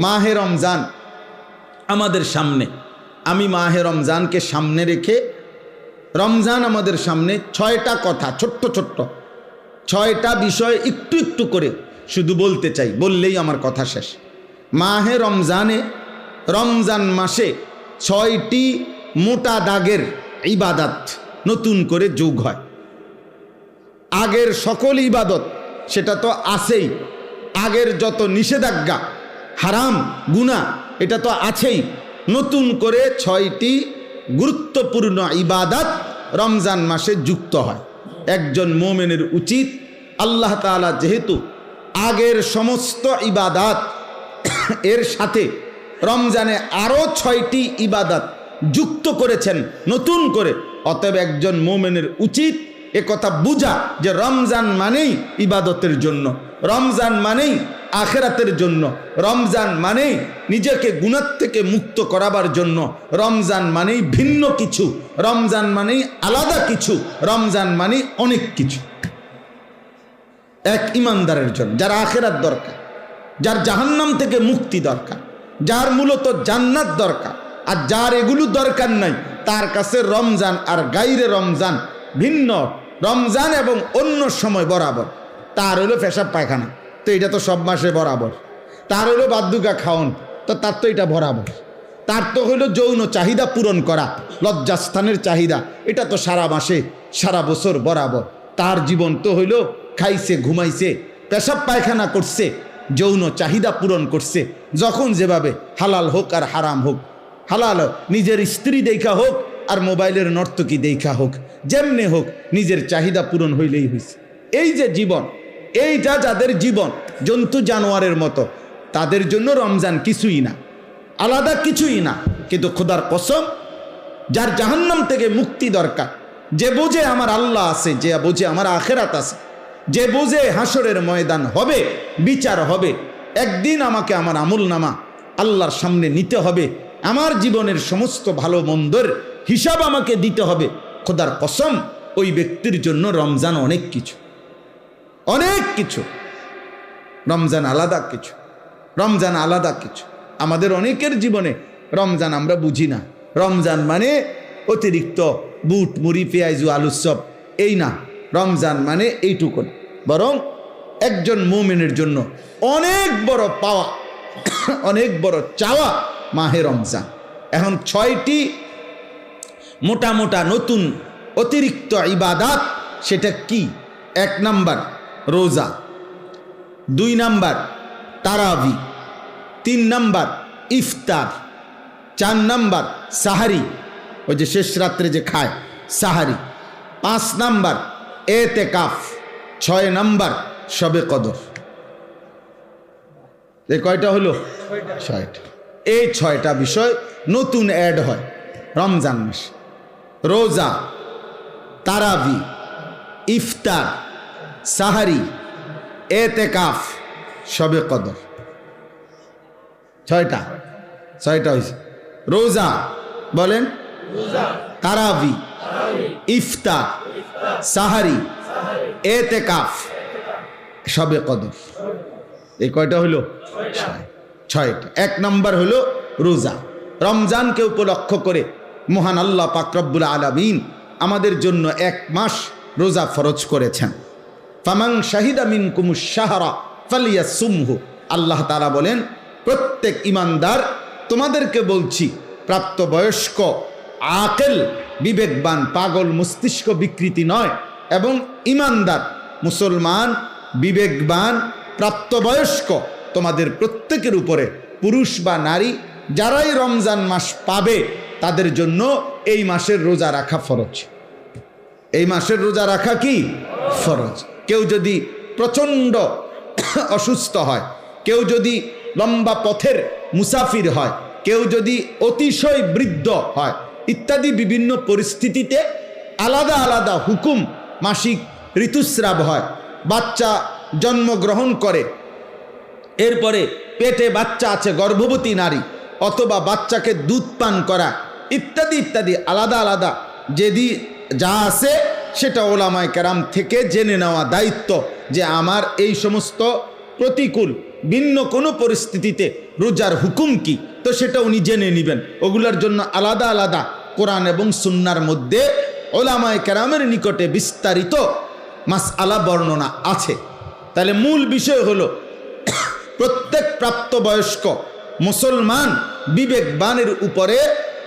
মাহে রমজান আমাদের সামনে, আমি মাহে রমজানকে সামনে রেখে, রমজান আমাদের সামনে 6টা কথা, ছোট্ট ছোট্ট 6টা বিষয় একটু একটু করে শুধু বলতে চাই, বললেই আমার কথা শেষ। মাহে রমজানে, রমজান মাসে 6টি মোটা দাগের ইবাদত নতুন করে যোগ হয়। আগের সকল ইবাদত সেটা তো আছেই, আগের যত নিষেধাজ্ঞা হারাম গুনাহ এটা তো আছেই, নতুন করে 6টি গুরুত্বপূর্ণ ইবাদত রমজান মাসে যুক্ত হয়। একজন মুমিনের উচিত, আল্লাহ তাআলা যেহেতু আগের সমস্ত ইবাদত এর সাথে রমজানে আরও 6টি ইবাদত যুক্ত করেছেন নতুন করে, অতএব একজন মুমিনের উচিত এ কথা বুঝা যে রমজান মানেই ইবাদতের জন্য, রমজান মানেই আখিরাতের জন্য, রমজান মানেই নিজেকে গুনাহ থেকে মুক্ত করাবার জন্য, রমজান মানেই ভিন্ন কিছু, রমজান মানেই আলাদা কিছু, রমজান মানেই অনেক কিছু। এক ইমানদারের জন্য, যার আখিরাত দরকার, যার জাহান্নাম থেকে মুক্তি দরকার, যার মূলত জান্নাত দরকার, আর যার এগুলো দরকার নাই তার কাছে রমজান আর গাইরে রমজান ভিন্ন। রমজান এবং অন্য সময় বরাবর। তার হলো পেশাব পায়খানা, তো এটা তো সব মাসে বরাবর। তার হলো বাদ্যুকা খাওন, তো তার তো এটা বরাবর। তার তো হইলো যৌন চাহিদা পূরণ করা, লজ্জাস্থানের চাহিদা, এটা তো সারা মাসে সারা বছর বরাবর। তার জীবন তো হইলো খাইছে, ঘুমাইছে, পেশাব পায়খানা করছে, যৌন চাহিদা পূরণ করছে, যখন যেভাবে, হালাল হোক আর হারাম হোক, হালাল নিজের স্ত্রী দেখা হোক আর মোবাইলের নর্তকী দেখা হোক, যেমনে হোক নিজের চাহিদা পূরণ হইলেই হয়েছে। এই যে জীবন, এইটা যাদের জীবন জন্তু জানোয়ারের মতো, তাদের জন্য রমজান কিছুই না, আলাদা কিছুই না। কিন্তু খোদার কসম, যার জাহান্নাম থেকে মুক্তি দরকার, যে বোঝে আমার আল্লাহ আছে, যে বোঝে আমার আখেরাত আছে, যে বোঝে হাসরের ময়দান হবে, বিচার হবে, একদিন আমাকে আমার আমল নামা আল্লাহর সামনে নিতে হবে, আমার জীবনের সমস্ত ভালো মন্দর হিসাব আমাকে দিতে হবে, খোদার কসম ওই ব্যক্তির জন্য রমজান অনেক কিছু, অনেক কিছু। রমজান আলাদা কিছু, রমজান আলাদা কিছু। আমাদের অনেকের জীবনে রমজান আমরা বুঝি না। রমজান মানে অতিরিক্ত বুট মুড়ি পেঁয়াজু আলুর চপ, এই না। রমজান মানে এইটুকু, বরং একজন মুমিনের জন্য অনেক বড় পাওয়া, অনেক বড় চাওয়া মাহে রমজান। এখন 6টি মোটা মোটা নতুন অতিরিক্ত ইবাদত, সেটা কি? 1 নাম্বার রোজা, 2 নাম্বার তারাবি, 3 নাম্বার ইফতার, 4 নাম্বার সাহারি, ওই যে শেষ রাত্রে যে খায় সাহারি, 5 নাম্বার এতেকাফ, 6 নাম্বার শবে কদর। এই কয়টা হলো? 6টা। এই 6টা বিষয় নতুন অ্যাড হয় রমজান মাসে। রোজা, তারাবি, ইফতার, সাহারি, এতেকাফ, শবে কদর। 6টা হয়েছে। রোজা বলেন, তারাবি, ইফতার, সাহারি, এতেকাফ, শবে কদর। এই কয়টা হলো? 6টা। 1 নাম্বার হলো রোজা। রমজানকে উপলক্ষ করে মহান আল্লাহ পাক রব্বুল আলামিন আমাদের জন্য 1 মাস রোজা ফরজ করেছেন। ফামান শাহিদা মিনকুমুশ শাহরা ফালিয়াসুমহু। আল্লাহ তাআলা বলেন, প্রত্যেক ইমানদার, তোমাদেরকে বলছি, প্রাপ্তবয়স্ক, আকেল, বিবেকবান, পাগল, মস্তিষ্ক বিকৃতি নয়, এবং ইমানদার মুসলমান, বিবেকবান, প্রাপ্তবয়স্ক, তোমাদের প্রত্যেকের উপরে, পুরুষ বা নারী, যারাই রমজান মাস পাবে তাদের জন্য এই মাসের রোজা রাখা ফরজ। এই মাসের রোজা রাখা কি ফরজ। কেউ যদি প্রচণ্ড অসুস্থ হয়, কেউ যদি লম্বা পথের মুসাফির হয়, কেউ যদি অতিশয় বৃদ্ধ হয়, ইত্যাদি বিভিন্ন পরিস্থিতিতে আলাদা আলাদা হুকুম, মাসিক ঋতুস্রাব হয়, বাচ্চা জন্মগ্রহণ করে, এরপরে পেটে বাচ্চা আছে, গর্ভবতী নারী, অথবা বাচ্চাকে দুধ পান করা, ইত্যাদি ইত্যাদি আলাদা আলাদা যেদি যা আছে সেটা ওলামায়ে কেরাম থেকে জেনে নেওয়া দায়িত্ব, যে আমার এই সমস্ত প্রতিকূল ভিন্ন কোনো পরিস্থিতিতে রোজার হুকুম কি, তো সেটা উনি জেনে নেবেন। ওগুলোর জন্য আলাদা আলাদা কোরআন এবং সুন্নাহর মধ্যে ওলামায়ে কেরামের নিকটে বিস্তারিত মাসআলা বর্ণনা আছে। তাহলে মূল বিষয় হলো প্রত্যেক প্রাপ্তবয়স্ক মুসলমান বিবেকবানের উপরে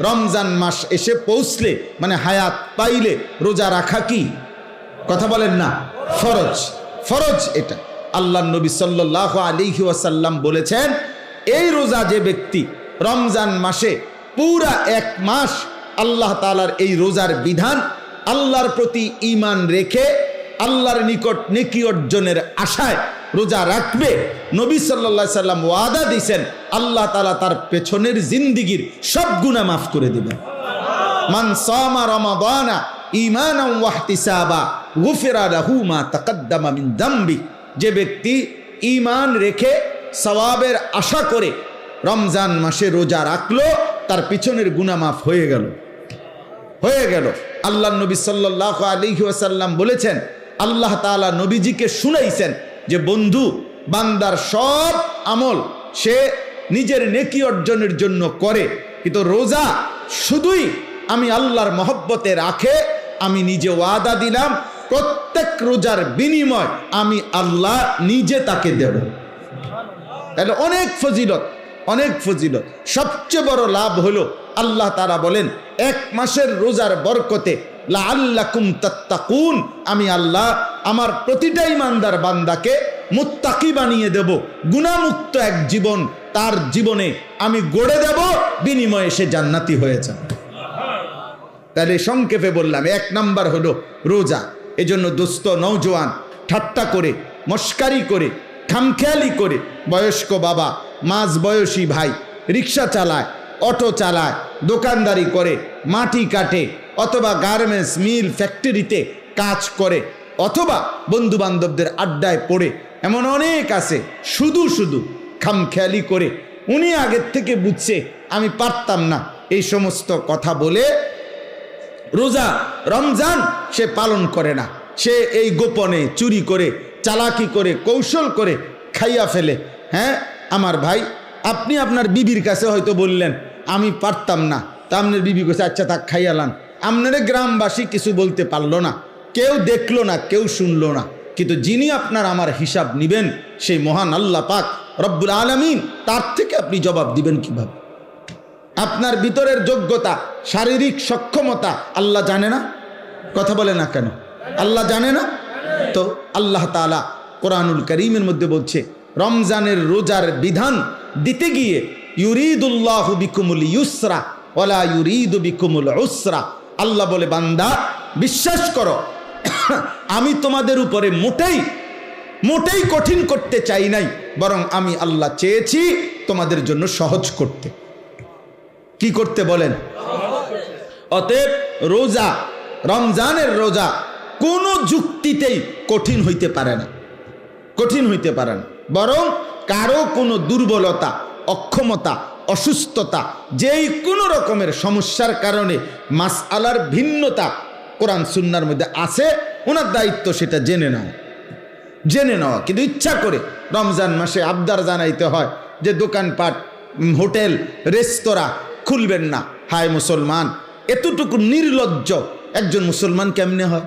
রমজান মাস এসে পৌঁছলে, মানে হায়াত পাইলে রোজা রাখা কি, কথা বলেন না, ফরজ। ফরজ এটা আল্লাহ নবী সাল্লাল্লাহু আলাইহি ওয়াসাল্লাম বলেছেন, এই রোজা যে ব্যক্তি রমজান মাসে পুরা 1 মাস আল্লাহ তাআলার এই রোজার বিধান, আল্লাহর প্রতি ঈমান রেখে আল্লাহর নিকট নেকি অর্জনের আশায় রোজা রাখবে, নবী সাল্লাল্লাহু আলাইহি সাল্লাম ওয়াদা দিয়েছেন আল্লাহ তাআলা তার পেছনের জিন্দেগীর সব গুনাহ মাফ করে দিবেন। মান সামা রমাদানা ঈমানান ওয়া ইহতিসাবা গুফিরা লাহু মা তাকদ্দামা মিন যামবি। যে ব্যক্তি ঈমান রেখে সওয়াবের আশা করে রমজান মাসে রোজা রাখলো, তার পিছনের গুনাহ মাফ হয়ে গেল। আল্লাহ নবী সাল্লাল্লাহু আলাইহি ওয়াসাল্লাম বলেছেন, আল্লাহ তাআলা নবীজিকে শুনাইছেন যে বন্ধু, বান্দার সব আমল সে নিজের নেকি অর্জনের জন্য করে, কিন্তু রোজা শুধুই আমি আল্লাহর মহব্বতে রাখে। আমি নিজে ওয়াদা দিলাম প্রত্যেক রোজার বিনিময় আমি আল্লাহ নিজে তাকে দেব। তাহলে অনেক ফজিলত। সবচেয়ে বড় লাভ হলো আল্লাহ তাআলা বলেন 1 মাসের রোজার বরকতে লাআল্লাকুম তাত্তাকুন, আমি আল্লাহ আমার প্রতিটা ঈমানদার বান্দাকে মুত্তাকি বানিয়ে দেব, গুনাহমুক্ত এক জীবন তার জীবনে আমি গড়ে দেব, বিনিময়ে সে জান্নাতি হয়ে যাবে। তাহলে সংক্ষেপে বললাম 1 নাম্বার হলো রোজা। এজন্য দোস্ত নওজোয়ান ঠাট্টা করে, মস্কারি করে, খামখেয়ালি করে, বয়স্ক বাবা, মাঝ বয়সী ভাই রিক্সা চালায়, অটো চালায়, দোকানদারি করে, মাটি কাটে, অথবা গার্মেন্টস মিল ফ্যাক্টরিতে কাজ করে, অথবা বন্ধু বান্ধবদের আড্ডায় পড়ে, এমন অনেক আছে শুধু খামখেয়ালি করে। উনি আগের থেকে বুঝছে আমি পারতাম না, এই সমস্ত কথা বলে রোজা রমজান সে পালন করে না। সে এই গোপনে চুরি করে, চালাকি করে, কৌশল করে খাইয়া ফেলে। হ্যাঁ আমার ভাই, আপনি আপনার বিবির কাছে হয়তো বললেন আমি পারতাম না, তা আপনার বিবি কাছে আচ্ছা থাক খাইয়ালান, আপনারা গ্রামবাসী কিছু বলতে পারলো না, কেউ দেখলো না, কেউ শুনলো না, কিন্তু যিনি আপনার আমার হিসাব নিবেন সেই মহান আল্লাহ পাক রব্বুল আলামিন, তার থেকে আপনি জবাব দিবেন কিভাবে? আপনার ভিতরের যোগ্যতা, শারীরিক সক্ষমতা আল্লাহ জানে না? কথা বলে না কেন? আল্লাহ জানে না? তো আল্লাহ তাআলা কোরআনুল কারীমের মধ্যে বলছে রমজানের রোজার বিধান দিতে গিয়ে ইউরিদুল্লাহু বিকুমুল ইউসরা ওয়ালা ইউরিদু বিকুমুল উসরা। আল্লাহ বলে বান্দা বিশ্বাস করো, আমি তোমাদের উপরে মোটেই কঠিন করতে চাই নাই, বরং আমি আল্লাহ চেয়েছি তোমাদের জন্য সহজ করতে। কি করতে বলেন? অতএব রোজা, রমজানের রোজা কোনো যুক্তিতেই কঠিন হইতে পারে না, বরং কারো কোনো দুর্বলতা, অক্ষমতা, অসুস্থতা, যেই কোনো রকমের সমস্যার কারণে মাসআলার ভিন্নতা কোরআন সুন্নাহর মধ্যে আছে, ওনার দায়িত্ব সেটা জেনে নেওয়া। কিন্তু ইচ্ছা করে রমজান মাসে আবদার জানাইতে হয় যে দোকানপাট, হোটেল, রেস্তোরাঁ খুলবেন না। হায় মুসলমান, এতটুকু নির্লজ্জ একজন মুসলমান কেমনে হয়?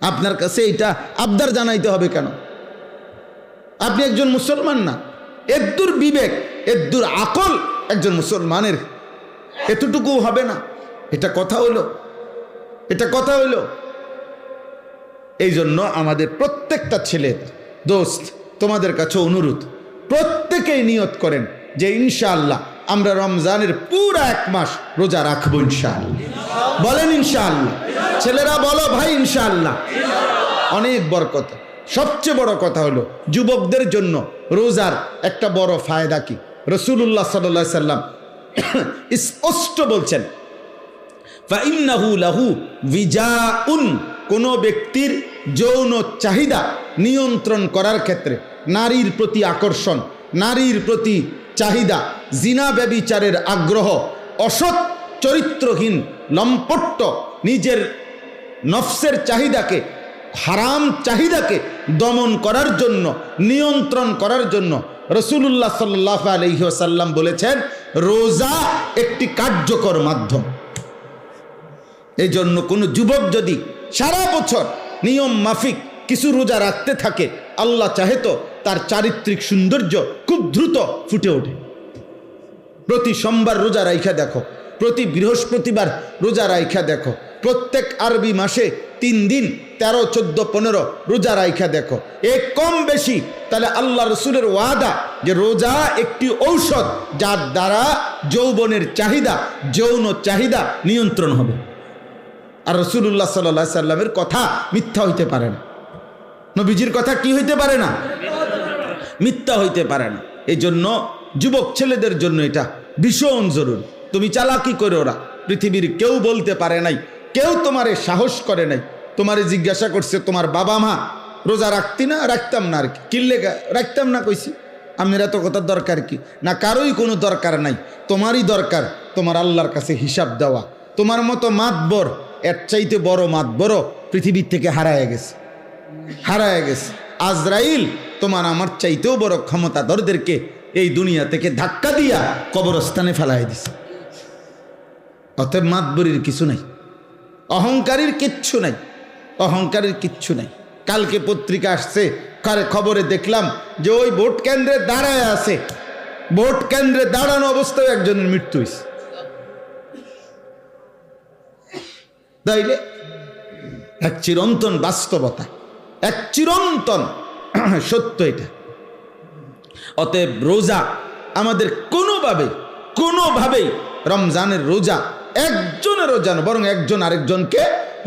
আপনার কাছে এটা আবদার জানাইতে হবে কেন? আপনি একজন মুসলমান না? এদ্দুর বিবেক, এদ্দুর আকল একজন মুসলমানের এতটুকু হবে না? এটা কথা হইল? এই জন্য আমাদের প্রত্যেকটা ছেলে দোস্ত, তোমাদের কাছে অনুরোধ, প্রত্যেকেই নিয়ত করেন যে ইনশাআল্লাহ আমরা রমজানের পুরা 1 মাস রোজা রাখবো ইনশাআল্লাহ। বলেন ইনশাআল্লাহ। ছেলেরা বলো ভাই ইনশাআল্লাহ। অনেক বরকত। সবচেয়ে বড় কথা হলো যুবকদের জন্য রোজার একটা বড় ফায়দা কি? রাসূলুল্লাহ সাল্লাল্লাহু আলাইহি সাল্লাম স্পষ্ট বলছেন, ফাইন্নাহু লাহু বিজাউন, কোন ব্যক্তির যৌন চাহিদা নিয়ন্ত্রণ করার ক্ষেত্রে, নারীর প্রতি আকর্ষণ, নারীর প্রতি চাহিদা, জিনা ব্যভিচারের আগ্রহ, অসৎ চরিত্রহীন লম্পট্ট নিজের নফসের চাহিদাকে হারাম চাহিদাকে দমন করার জন্য, নিয়ন্ত্রণ করার জন্য রাসূলুল্লাহ সাল্লাল্লাহু আলাইহি ওয়াসাল্লাম বলেছেন রোজা একটি কার্যকর মাধ্যম। এই জন্য কোনো যুবক যদি সারা বছর নিয়ম মাফিক কিছু রোজা রাখতে থাকে, আল্লাহ চাহে তো তার চারিত্রিক সৌন্দর্য খুব দ্রুত ফুটে ওঠে। প্রতি সোমবার রোজা রাইখা দেখো, প্রতি বৃহস্পতিবার রোজা রাইখা দেখো, প্রত্যেক আরবি মাসে 3 দিন 13, 14, 15 রোজা রাইখা দেখো, এক কম বেশি। তাহলে আল্লাহ রসুলের ওয়াদা যে রোজা একটি ঔষধ যার দ্বারা যৌবনের চাহিদা, যৌন চাহিদা নিয়ন্ত্রণ হবে। আর রাসূলুল্লাহ সাল্লাল্লাহু আলাইহি সাল্লামের কথা মিথ্যা হইতে পারে না, নবীজির কথা কি হইতে পারে না, মিথ্যা হইতে পারে না। এই জন্য যুবক ছেলেদের জন্য এটা ভীষণ জরুরি। তুমি চালাকি করে, ওরা পৃথিবীর কেউ বলতে পারে নাই, কেউ তোমারে সাহস করে নাই। তোমারে জিজ্ঞাসা করছে তোমার বাবা মা রোজা রাখতি না? রাখতাম না। আর কি কিনলে রাখতাম না কইছি। আমের এত কথার দরকার কি? না, কারোই কোনো দরকার নাই, তোমারই দরকার তোমার আল্লাহর কাছে হিসাব দেওয়া। তোমার মতো মাতবর, এর চাইতে বড় মাতবর পৃথিবীর থেকে হারায় গেছে, হারায় গেছে। আজরাইল তোমার আমার চাইতেও বড় ক্ষমতাধরদেরকে এই দুনিয়া থেকে ধাক্কা দিয়া কবরস্থানে ফেলাই দিছে। অতএব মাতবরির কিছু নাই, অহংকারীর কিচ্ছু নাই, অহংকারের কিচ্ছু নাই। কালকে পত্রিকা আসছে, খবরে দেখলাম যে ওই ভোট কেন্দ্রে দাঁড়ায় আছে, ভোট কেন্দ্রে দাঁড়ানো অবস্থায় একজনের মৃত্যু হয়েছে। তাইলে এক চিরন্তন বাস্তবতা, এক চিরন্তন সত্য এটা। অতএব রোজা আমাদের কোনোভাবেই রমজানের রোজা একজনের রোজা না, বরং একজন আরেকজনকে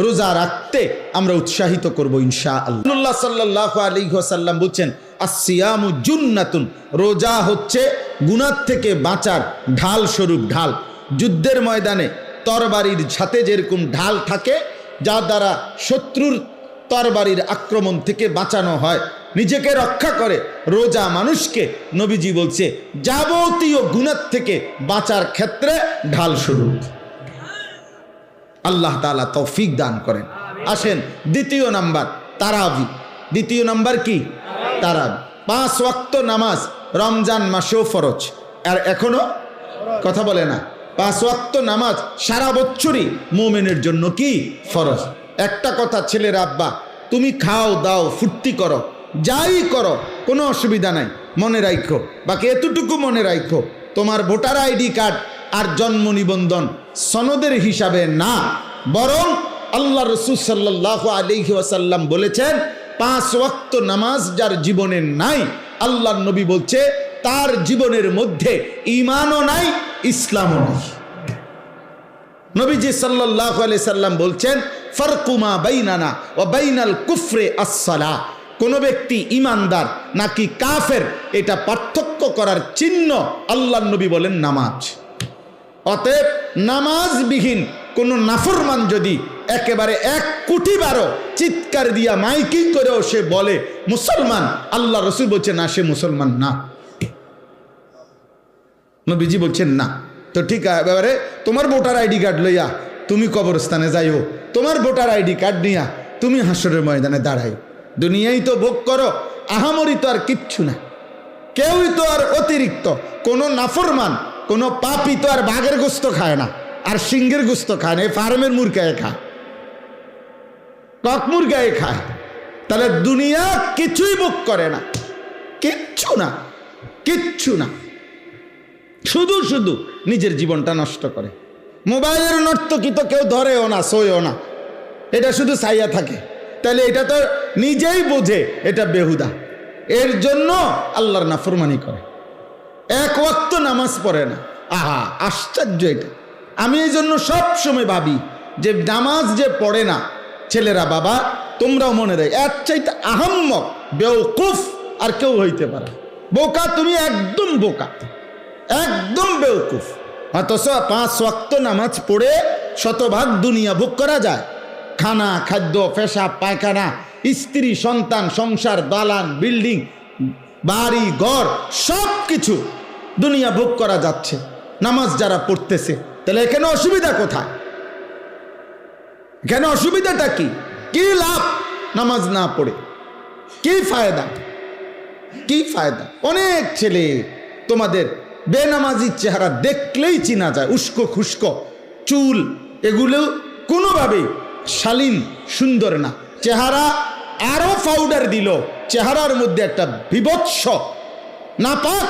রোজা রাখতে আমরা উৎসাহিত করব ইনশাআল্লাহ। রাসূলুল্লাহ সাল্লাল্লাহু আলাইহি ওয়াসাল্লাম বলছেন আসসিয়ামু জুন্নাতুন, রোজা হচ্ছে গুনাহ থেকে বাঁচার ঢাল স্বরূপ ঢাল। যুদ্ধের ময়দানে তরবারির সাথে যেরকম ঢাল থাকে, যা দ্বারা শত্রুর তরবারির আক্রমণ থেকে বাঁচানো হয়, নিজেকে রক্ষা করে, রোজা মানুষকে নবীজি বলছে যাবতীয় গুনাহ থেকে বাঁচার ক্ষেত্রে ঢাল স্বরূপ। আল্লাহ তাআলা তৌফিক দান করেন। আসেন দ্বিতীয় নাম্বার, তারাবি। দ্বিতীয় নাম্বার কি? তারাবি। 5 ওয়াক্ত নামাজ রমজান মাসেও ফরজ, আর এখনো কথা বলে না। 5 ওয়াক্ত নামাজ সারা বছরই মুমিনের জন্য কি ফরজ। একটা কথা ছেলের আব্বা, তুমি খাও দাও ফুর্তি করো, যাই করো, কোনো অসুবিধা নাই, মনে রাখো, বাকি এতটুকু মনে রাখো, তোমার ভোটার আইডি কার্ড আর জন্ম নিবন্ধন সনদের হিসাবে না, বরং আল্লাহ রাসূল সাল্লাল্লাহু আলাইহি ওয়াসাল্লাম বলেছেন 5 ওয়াক্ত নামাজ যার জীবনে নাই, আল্লাহর নবী বলছে তার জীবনের মধ্যে ঈমানও নাই, ইসলামও নাই। নবীজি সাল্লাল্লাহু আলাইহি সাল্লাম বলছেন ফারকু মা বাইনানা ওয়া বাইনাল কুফরি আস-সালাহ। কোন ব্যক্তি ইমানদার নাকি কাফের এটা পার্থক্য করার চিহ্ন আল্লাহর নবী বলেন নামাজ। অতএব নামাজবিহীন কোন নাফরমান যদি একেবারে 1 কোটি বারো চিৎকার দিয়া মাইকিং করেও সে বলে মুসলমান, আল্লাহ রাসূল বলছেন না, সে মুসলমান না। নবীজি বলছেন না। তো ঠিক আছে, এবারে তোমার ভোটার আইডি কার্ড লইয়া তুমি কবরস্থানে যাইও, তোমার ভোটার আইডি কার্ড নিয়া তুমি হাসরের ময়দানে দাঁড়াই। দুনিয়ায় তো ভোগ করো, আহামরি তো আর কিচ্ছু না, কেউই তো আর অতিরিক্ত। কোনো নাফরমান, কোনো পাপী তো আর বাঘের গোস্ত খায় না, আর সিংহের গোস্ত খায় না, ফার্মের মুরগায় খায়, কক মুরগায় খায়। তাহলে দুনিয়া কিছুই ভোগ করে না, কিচ্ছু না, কিচ্ছু না, শুধু শুধু নিজের জীবনটা নষ্ট করে। মোবাইলের নর্তকী তো কেউ ধরেও না, শোয়ও না, এটা শুধু চাইয়া থাকে। তাহলে এটা তো নিজেই বোঝে এটা বেহুদা, এর জন্য আল্লাহর নাফরমানি করে, 1 ওয়াক্ত নামাজ পড়ে না। আহা, আশ্চর্য এটা। আমি এই জন্য সব সময় ভাবি যে নামাজ যে পড়ে না ছেলেরা, বাবা তোমরাও মনে রাখ, এর চাইতে আহাম্মক বেওকুফ আর কেউ হইতে পারে। বোকা তুমি, একদম বোকা, একদম বেওকুফ। অথচ 5 ওয়াক্ত নামাজ পড়ে শতভাগ দুনিয়া ভোগ করা যায়। খানা, খাদ্য, পেশাব, পায়খানা, স্ত্রী, সন্তান, সংসার, দালান, বিল্ডিং, বাড়ি ঘর, সব কিছু দুনিয়া ভোগ করা যাচ্ছে নামাজ যারা পড়তেছে। তাহলে এখানে অসুবিধা কোথায়? এখানে অসুবিধাটা কি? কি লাভ? নামাজ না পড়ে? কি ফায়দা, কি ফায়দা? অনেক ছেলে তোমাদের বেনামাজি চেহারা দেখলেই চিনা যায়, উস্কো খুস্কো চুল, এগুলো কোনোভাবেই শালীন সুন্দর না। চেহারা আরো পাউডার দিল, চেহারার মধ্যে একটা বিভৎস নাপাক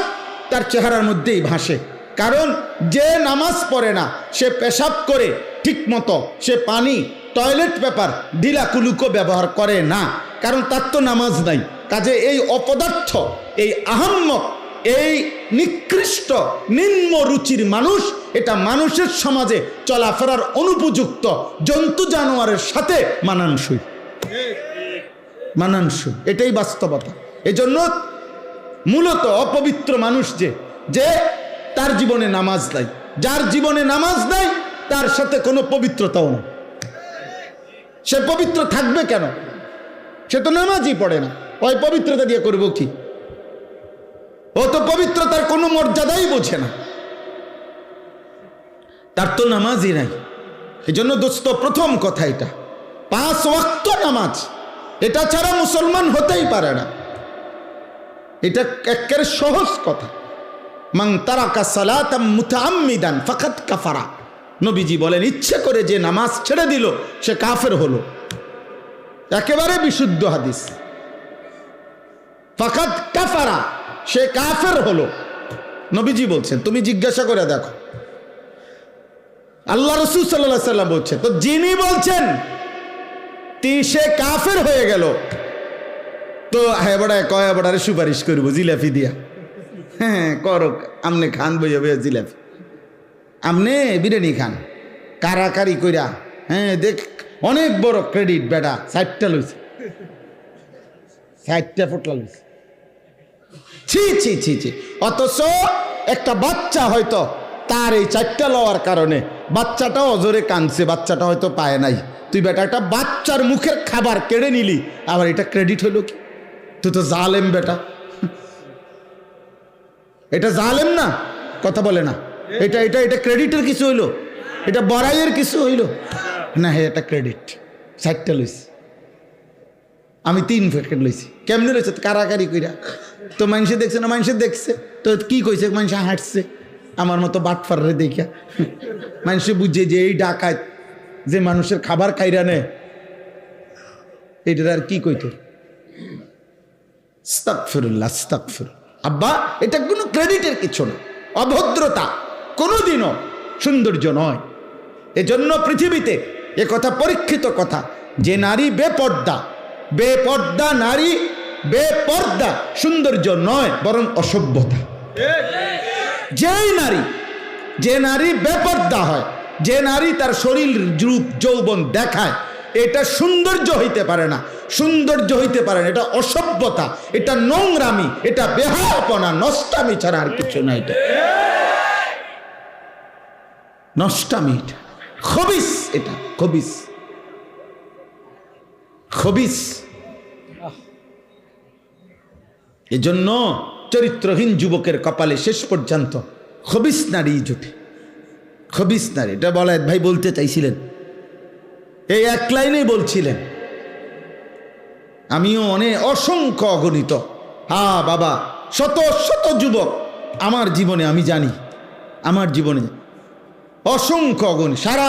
তার চেহারার মধ্যেই ভাসে। কারণ যে নামাজ পড়ে না, সে পেশাব করে ঠিক মতো, সে পানি টয়লেট পেপার ঢিলা কুলুকো ব্যবহার করে না, কারণ তার তো নামাজ নাই। কাজে এই অপদার্থ, এই আহাম্মক, এই নিকৃষ্ট নিম্ন রুচির মানুষ, এটা মানুষের সমাজে চলাফেরার অনুপযুক্ত, জন্তু জানোয়ারের সাথে মানানসই, মানানসই, এটাই বাস্তবতা। এজন্য মূলত অপবিত্র মানুষ যে তার জীবনে নামাজ নাই, যার জীবনে নামাজ নাই তার সাথে কোনো পবিত্রতাও নেই। সে পবিত্র থাকবে কেন? সে তো নামাজই পড়ে না, ওই পবিত্রতা দিয়ে করবো কি? ও তো পবিত্রতার কোনো মর্যাদাই বোঝে না, তার তো নামাজই নাই। এই জন্য দোস্ত, প্রথম কথা এটা, 5 ওয়াক্ত নামাজ, এটা ছাড়া মুসলমান হতেই পারে না। এটা একেবারে সহজ কথা। মান তারাকা সালাতাম মুতাআম্মিদান ফাকাদ কাফারা, নবীজি বলেন, ইচ্ছে করে যে নামাজ ছেড়ে দিল সে কাফের হলো। একেবারে বিশুদ্ধ হাদিস, ফাকাদ কাফারা, সে কাফের হলো। নবীজি বলছেন, তুমি জিজ্ঞাসা করে দেখো, আল্লাহ রাসূল সাল্লাল্লাহু আলাইহি সাল্লাম বলছেন, তো যিনি বলছেন সে কাফের হয়ে গেল, তো হ্যাঁ বড় কয় বড়ারে সুপারিশ করবো জিলাপি দিয়া, হ্যাঁ করো, আমনে খান বইয়া বইয়া জিলাপি, আমনে বিরিয়ানি খান কারাকারি কইরা, হ্যাঁ দেখ অনেক বড় ক্রেডিট বেটা, 60টা লইছে, 60টা ফোটলা লইছে, ছি ছি ছি ছি। অথচ একটা বাচ্চা হয়তো তার এই 4টা লওয়ার কারণে বাচ্চাটা অজরে কাঁদছে, বাচ্চাটা হয়তো পায় নাই, তুই বেটা একটা বাচ্চার মুখের খাবার কেড়ে নিলি, আবার এটা ক্রেডিট হইল কি? তুই তো জালেম বেটা, এটা জালেম না? কথা বলে না, এটা এটা এটা ক্রেডিটের কিছু হইলো? এটা বড়াইয়ের কিছু হইলো না? হ্যাঁ এটা ক্রেডিট, 60টা লইছি, আমি 3 প্যাকেট লইছি। কেমনে লইছে? কারাকারি কইরা। তো মানুষে দেখছে না? মানুষে দেখছে তো কি কইছে? মানুষে হাঁটছে আমার মতো বাটফারে দেখিয়া, মানুষে বুঝছে যে এই ডাকাত যে মানুষের খাবার খাইরা নেয়, এইটার আর কি কইতো? আস্তাগফিরুল্লাহ, আস্তাগফিরুল্লাহ। আব্বা, এটা কোনো ক্রেডিটের কিছু না, অভদ্রতা কোনোদিনও সৌন্দর্য নয়। এজন্য পৃথিবীতে এ কথা পরীক্ষিত কথা, যে নারী বেপর্দা, বেপর্দা নারী, বেপর্দা সৌন্দর্য নয়, বরং অসভ্যতা। যে নারী বেপর্দা হয়, যে নারী তার শরীর রূপ যৌবন দেখায়, এটা সৌন্দর্য হইতে পারে না, সৌন্দর্য হইতে পারে না, এটা অসভ্যতা, এটা নোংরামি, এটা বেহায়াপনা, নষ্টামি ছাড়া আর কিছু না। এটা নষ্টামি, এটা খবিস, এটা খবিস, খবিস। এজন্য চরিত্রহীন যুবকের কপালে শেষ পর্যন্ত খবিস নারী জুটে, খবিস নারী। এটা বলায়েত ভাই বলতে চাইছিলেন, এই এক লাইনেই বলছিলেন। আমিও অনেক অসংখ্য অগণিত, হ্যাঁ বাবা, শত শত যুবক আমার জীবনে, আমি জানি আমার জীবনে অসংখ্য অগণিত, সারা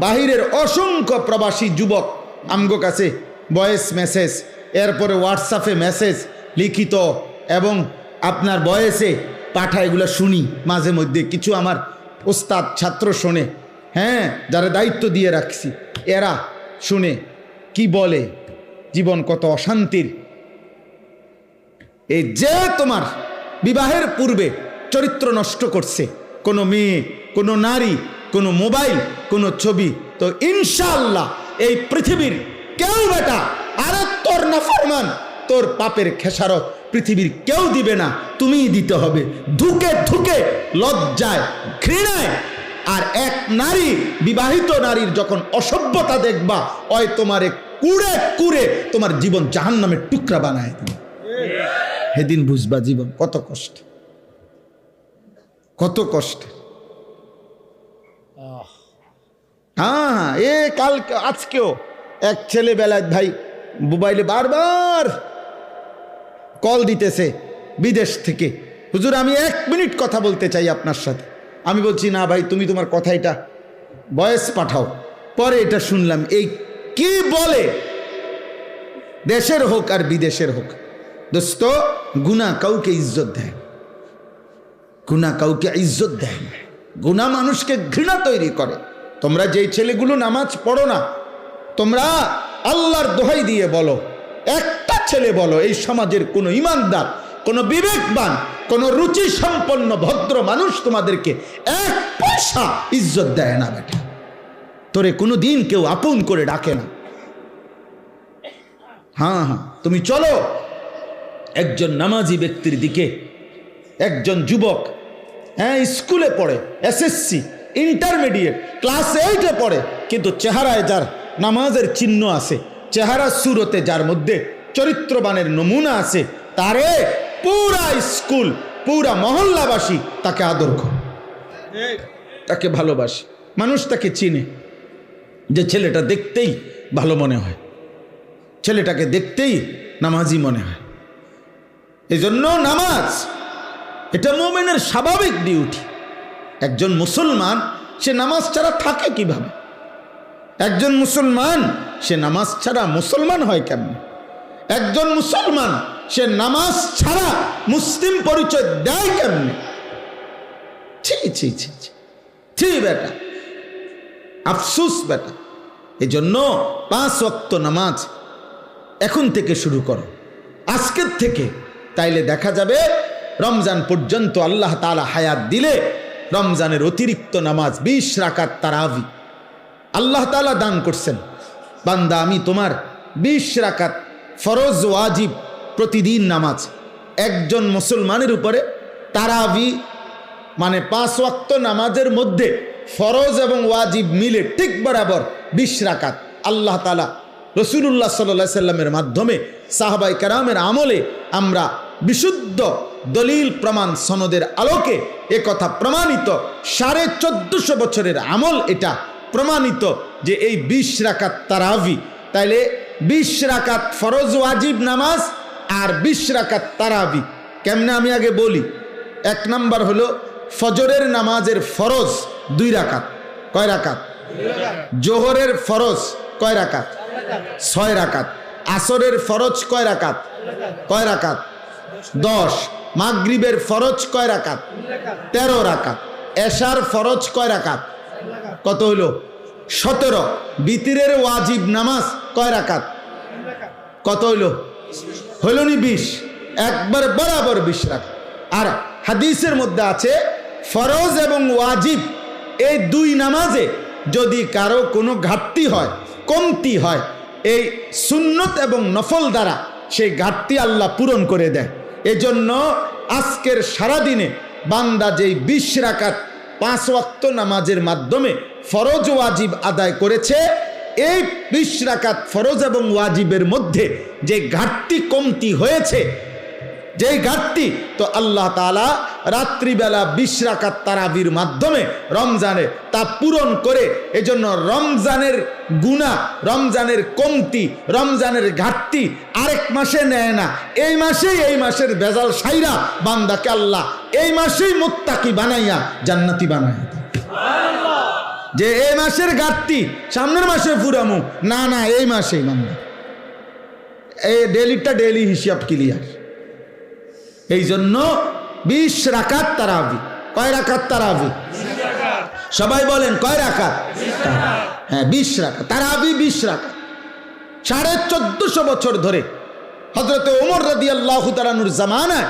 বাহিরের অসংখ্য প্রবাসী যুবক আমগো কাছে ভয়েস মেসেজ, এরপরে হোয়াটসঅ্যাপে মেসেজ লিখিত এবং আপনার ভয়েসে পাঠা, এগুলো শুনি মাঝে মধ্যে। কিছু আমার ওস্তাদ ছাত্র শোনে, হ্যাঁ যারা দায়িত্ব দিয়ে রাখছি, এরা শুনে কি বলে, জীবন কত অশান্তির। এই যে তোমার বিবাহের পূর্বে চরিত্র নষ্ট করছে কোনো মেয়ে, কোনো নারী, কোনো মোবাইল, কোনো ছবি, তো ইনশাআল্লাহ এই পৃথিবীর কেউ বেটা, আরে তোর নাফরমান, তোর পাপের খেসারত পৃথিবীর কেউ দিবে না, তুমিই দিতে হবে, ধুকে ধুকে, লজ্জায়, ঘৃণায়। আর এক নারী, বিবাহিত নারীর যখন অসভ্যতা দেখবা, ওই তোমারে কুড়ে কুড়ে তোমার জীবন জাহান্নামের টুকরা বানায় দিবে। সেদিন বুঝবা জীবন কত কষ্ট, কত কষ্ট। হ্যাঁ, এ কালকে আজকেও এক ছেলে বেলায় ভাই মোবাইলে বারবার কল দিতেছে বিদেশ থেকে, হুজুর আমি 1 মিনিট কথা বলতে চাই আপনার সাথে। আমি বলছি না ভাই, তুমি তোমার কথা এটা ভয়েস পাঠাও। পরে এটা শুনলাম, এই কি বলে, দেশের হোক আর বিদেশের হোক, দোস্ত গুনাহ কাউকে ইজ্জত দেয়, গুনাহ কাউকে ইজ্জত দেয় না, গুনাহ মানুষকে ঘৃণা তৈরি করে। তোমরা যেই ছেলেগুলো নামাজ পড়ো না, তোমরা আল্লাহর দোহাই দিয়ে বলো, একটা ছেলে বলো এই সমাজের কোনো ইমানদার, কোনো বিবেকবান, কোনো রুচি সম্পন্ন ভদ্র মানুষ তোমাদেরকে 1 পয়সা ইজ্জত দেয় না বেটা। তোরে কোনো দিন কেউ আপন করে ডাকে না। হ্যাঁ হ্যাঁ, তুমি চলো একজন নামাজি ব্যক্তির দিকে, একজন যুবক, হ্যাঁ স্কুলে পড়ে, SSC ইন্টারমিডিয়েট ক্লাস 8-এ পড়ে, কিন্তু চেহারায় যার নামাজের চিহ্ন আছে, চেহারা সুরতে যার মধ্যে চরিত্রবানের নমুনা আছে, তারে পুরা স্কুল পুরা মহল্লাবাসী তাকে আদর করে, তাকে ভালোবাসে, মানুষ তাকে চিনে, যে ছেলেটা দেখতেই ভালো মনে হয়, ছেলেটাকে দেখতেই নামাজি মনে হয়। এই জন্য নামাজ এটা মুমিনের স্বাভাবিক ডিউটি। একজন মুসলমান সে নামাজ ছাড়া থাকে কিভাবে? একজন মুসলমান সে নামাজ ছাড়া মুসলমান হয় কেমন? একজন মুসলমান সে নামাজ ছাড়া মুসলিম পরিচয় দেয় কেমনে? ছি ছি ছি ছি বেটা, আফসুস বেটা। এজন্য 5 ওয়াক্ত নামাজ এখন থেকে শুরু করো, আজকের থেকে। তাইলে দেখা যাবে রমজান পর্যন্ত আল্লাহ তাআলা হায়াত দিলে রমজানের অতিরিক্ত নামাজ 20 রাকাত তারাবি আল্লাহ তাআলা দান করছেন। বান্দা আমি তোমার 20 রাকাত ফরজ ওয়াজিব প্রতিদিন নামাজ একজন মুসলমানের উপরে তারাবি মানে 5 ওয়াক্ত নামাজের মধ্যে ফরজ এবং ওয়াজিব মিলে ঠিক বরাবর 20 রাকাত আল্লাহ তাআলা রাসূলুল্লাহ সাল্লাল্লাহু আলাইহি সাল্লামের মাধ্যমে সাহাবায়ে কেরামের আমলে আমরা বিশুদ্ধ দলিল প্রমাণ সনদের আলোকে একথা প্রমাণিত, 1450 বছরের আমল এটা প্রমাণিত যে এই 20 রাকাত তারাবি। তাইলে 20 রাকাত ফরজ ওয়াজিব নামাজ আর 20 রাকাত তারাবি কেমনে আমি আগে বলি। 1 নাম্বার হলো ফজরের নামাজের ফরজ 2 রাকাত। কয় রাকাত? জোহরের ফরজ কয় রাকাত? 6 রাকাত। আসরের ফরজ কয় রাকাত? কয় রাকাত? 10। মাগরিবের ফরজ কয় রাকাত? 13 রাকাত। এশার ফরজ কয় রাকাত? কত হইল? 17। বিতিরের ওয়াজিব নামাজ কয় রাকাত? কত হইল? হইল নি 20? একবার বরাবর 20 রাকাত। আর হাদিসের মধ্যে আছে ফরজ এবং ওয়াজিব এই 2 নামাজে যদি কারো কোনো ঘাটতি হয়, কমতি হয়, এই সুন্নত এবং নফল দ্বারা সেই ঘাটতি আল্লাহ পূরণ করে দেয়। এজন্য আজকের সারাদিনে বান্দা যেই 20 রাকাত 5 ওয়াক্ত নামাজের মাধ্যমে ফরজ ওয়াজিব আদায় করেছে, এই 20 রাকাত ফরজ এবং ওয়াজিবের মধ্যে যে ঘাটতি কমতি হয়েছে, যেই ঘাটতি, তো আল্লাহ তাআলা রাত্রিবেলা 20 রাকাত তারাবির মাধ্যমে রমজানে তা পূরণ করে। এজন্য রমজানের গুনাহ, রমজানের কমতি, রমজানের ঘাটতি আরেক মাসে নেয় না, এই মাসেই এই মাসের ভেজাল সাইরা বান্দাকে আল্লাহ এই মাসেই মুত্তাকি বানাইয়া জান্নাতি বানায়। যে এই মাসের ঘাটতি সামনের মাসে ফুরামু না, না এই মাসেই বান্দা এই ডেলিটা ডেলি হিসাব ক্লিয়ার। এই জন্য 20 রাকাত তারাবি। কয় রাকাত তারাবি? সবাই বলেন কয় রাকাত? হ্যাঁ 20 রাকাত তারাবি। 20 রাকাত 1450 বছর ধরে হযরত ওমর রাদিয়াল্লাহু তাআলা আনহুর জামানায়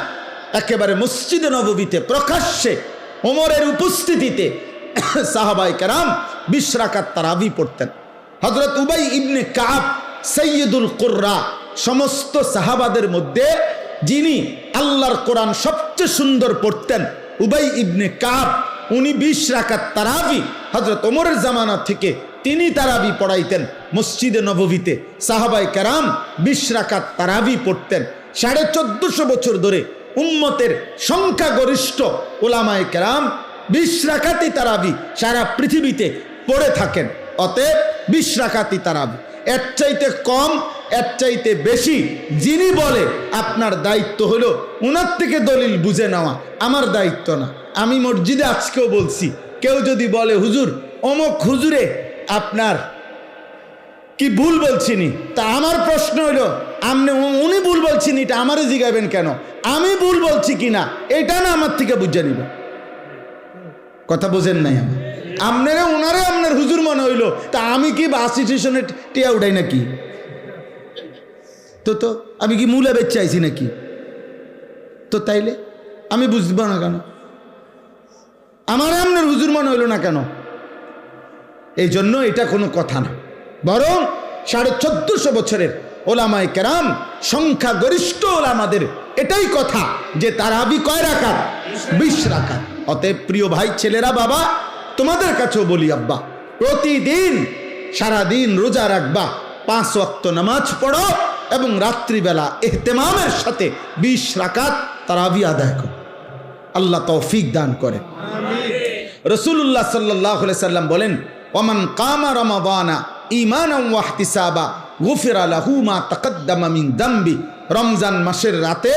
একেবারে মসজিদে নববীতে প্রকাশ্যে ওমরের উপস্থিতিতে সাহাবায়ে কেরাম 20 রাকাত তারাবি পড়তেন। হযরত উবাই ইবনে কাব সাইয়্যিদুল কুররা, সমস্ত সাহাবাদের মধ্যে যিনি আল্লাহর কোরআন সবচেয়ে সুন্দর পড়তেন, উবাই ইবনে কাব, উনি 20 রাকাত তারাবি হযরত ওমরের জামানা থেকে তিনি তারাবি পড়াইতেন মসজিদে নববীতে। সাহাবায়ে কেরাম 20 রাকাত তারাবি পড়তেন। 1450 বছর ধরে উম্মতের সংখ্যাগরিষ্ঠ উলামায়ে কেরাম 20 রাকাতই তারাবি সারা পৃথিবীতে পড়ে থাকেন। অতএব 20 রাকাতই তারাবি। এর চাইতে কম এর চাইতে বেশি যিনি বলে আপনার দায়িত্ব হলো উনার থেকে দলিল বুঝে নেওয়া, আমার দায়িত্ব না। আমি মসজিদে আজকেও বলছি, কেউ যদি বলে হুজুর অমুক হুজুরে আপনার কি ভুল বলছিনি, তা আমার প্রশ্ন হলো আপনি উনি ভুল বলছিনি এটা আমারে জিগাবেন কেন? আমি ভুল বলছি কিনা এটা না আমার থেকে বুঝে নিব। কথা বোঝেন নাই? আপনারা ওনারে আপনার হুজুর মনে হইলো, তা আমি কি বাস স্টেশনে টিয়া উঠাই নাকি? তো আমি কি মূলে বেচ চাইছি নাকি? তো তাইলে আমি বুঝবো না কেন? আমার আপনার হুজুর মনে হইল না কেন? এই জন্য এটা কোনো কথা না, বরং 1450 বছরের ওলামায়ে কেরাম সংখ্যাগরিষ্ঠ ওলামাদের এটাই কথা যে তারাবি কয় রাকাত? 20 রাকাত। অতএব প্রিয় ভাই ছেলেরা, বাবা তোমাদের কাছেও বলি, আব্বা প্রতিদিন সারাদিন রোজা রাখবা, 5 ওয়াক্ত নামাজ পড়ো এবং রাত্রিবেলা ইহতেমামের সাথে 20 রাকাত তারাবি আদায় করো। আল্লাহ তৌফিক দান করে। রাসূলুল্লাহ সাল্লাল্লাহু আলাইহি সাল্লাম বলেন, ওমান কামা রমাদানা ঈমানান ওয়া ইহতিসাবা গুফিরা লাহু মা তাকদ্দামা মিন যামবি। রমজান মাসের রাতে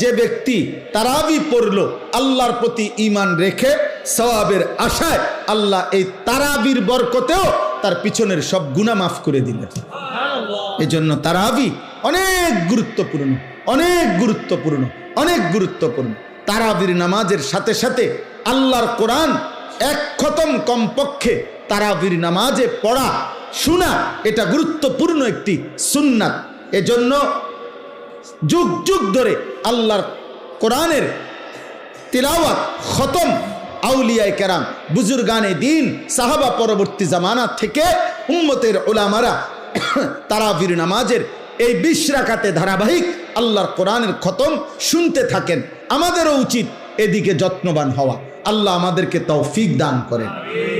যে ব্যক্তি তারাবি পড়লো আল্লাহর প্রতি ঈমান রেখে সওয়াবের আশায়, আল্লাহ এই তারাবির বরকতেও তার পিছনের সব গুনাহ মাফ করে দিলেন। এই জন্য তারাবি অনেক গুরুত্বপূর্ণ, অনেক গুরুত্বপূর্ণ, অনেক গুরুত্বপূর্ণ। তারাবির নামাজের সাথে সাথে আল্লাহর কোরআন 1 খতম কমপক্ষে তারাবির নামাজে পড়া শোনা, এটা গুরুত্বপূর্ণ একটি সুন্নাত। এজন্য যুগ যুগ ধরে আল্লাহর কোরআনের তিলাওয়াত খতম আউলিয়ায়ে কেরাম, বুজুর্গানে দিন, সাহাবা পরবর্তী জামানা থেকে উম্মতের উলামারা তারাবির নামাজের এই 20 রাকাতে ধারাবাহিক আল্লাহর কোরআনের খতম শুনতে থাকেন। আমাদেরও উচিত এদিকে যত্নবান হওয়া। আল্লাহ আমাদেরকে তৌফিক দান করেন।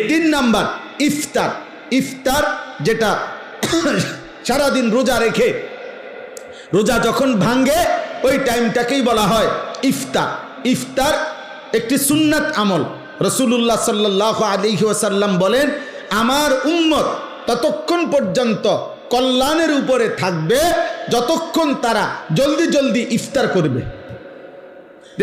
3 নাম্বার ইফতার। ইফতার যেটা সারাদিন রোজা রেখে রোজা যখন ভাঙ্গে ওই টাইমটাকেই বলা হয় ইফতার। ইফতার একটি সুন্নাত আমল। রাসূলুল্লাহ সাল্লাল্লাহু আলাইহি ওয়াসাল্লাম বলেন, আমার উম্মত ততক্ষণ পর্যন্ত কল্যাণের উপরে থাকবে যতক্ষণ তারা জলদি জলদি ইফতার করবে।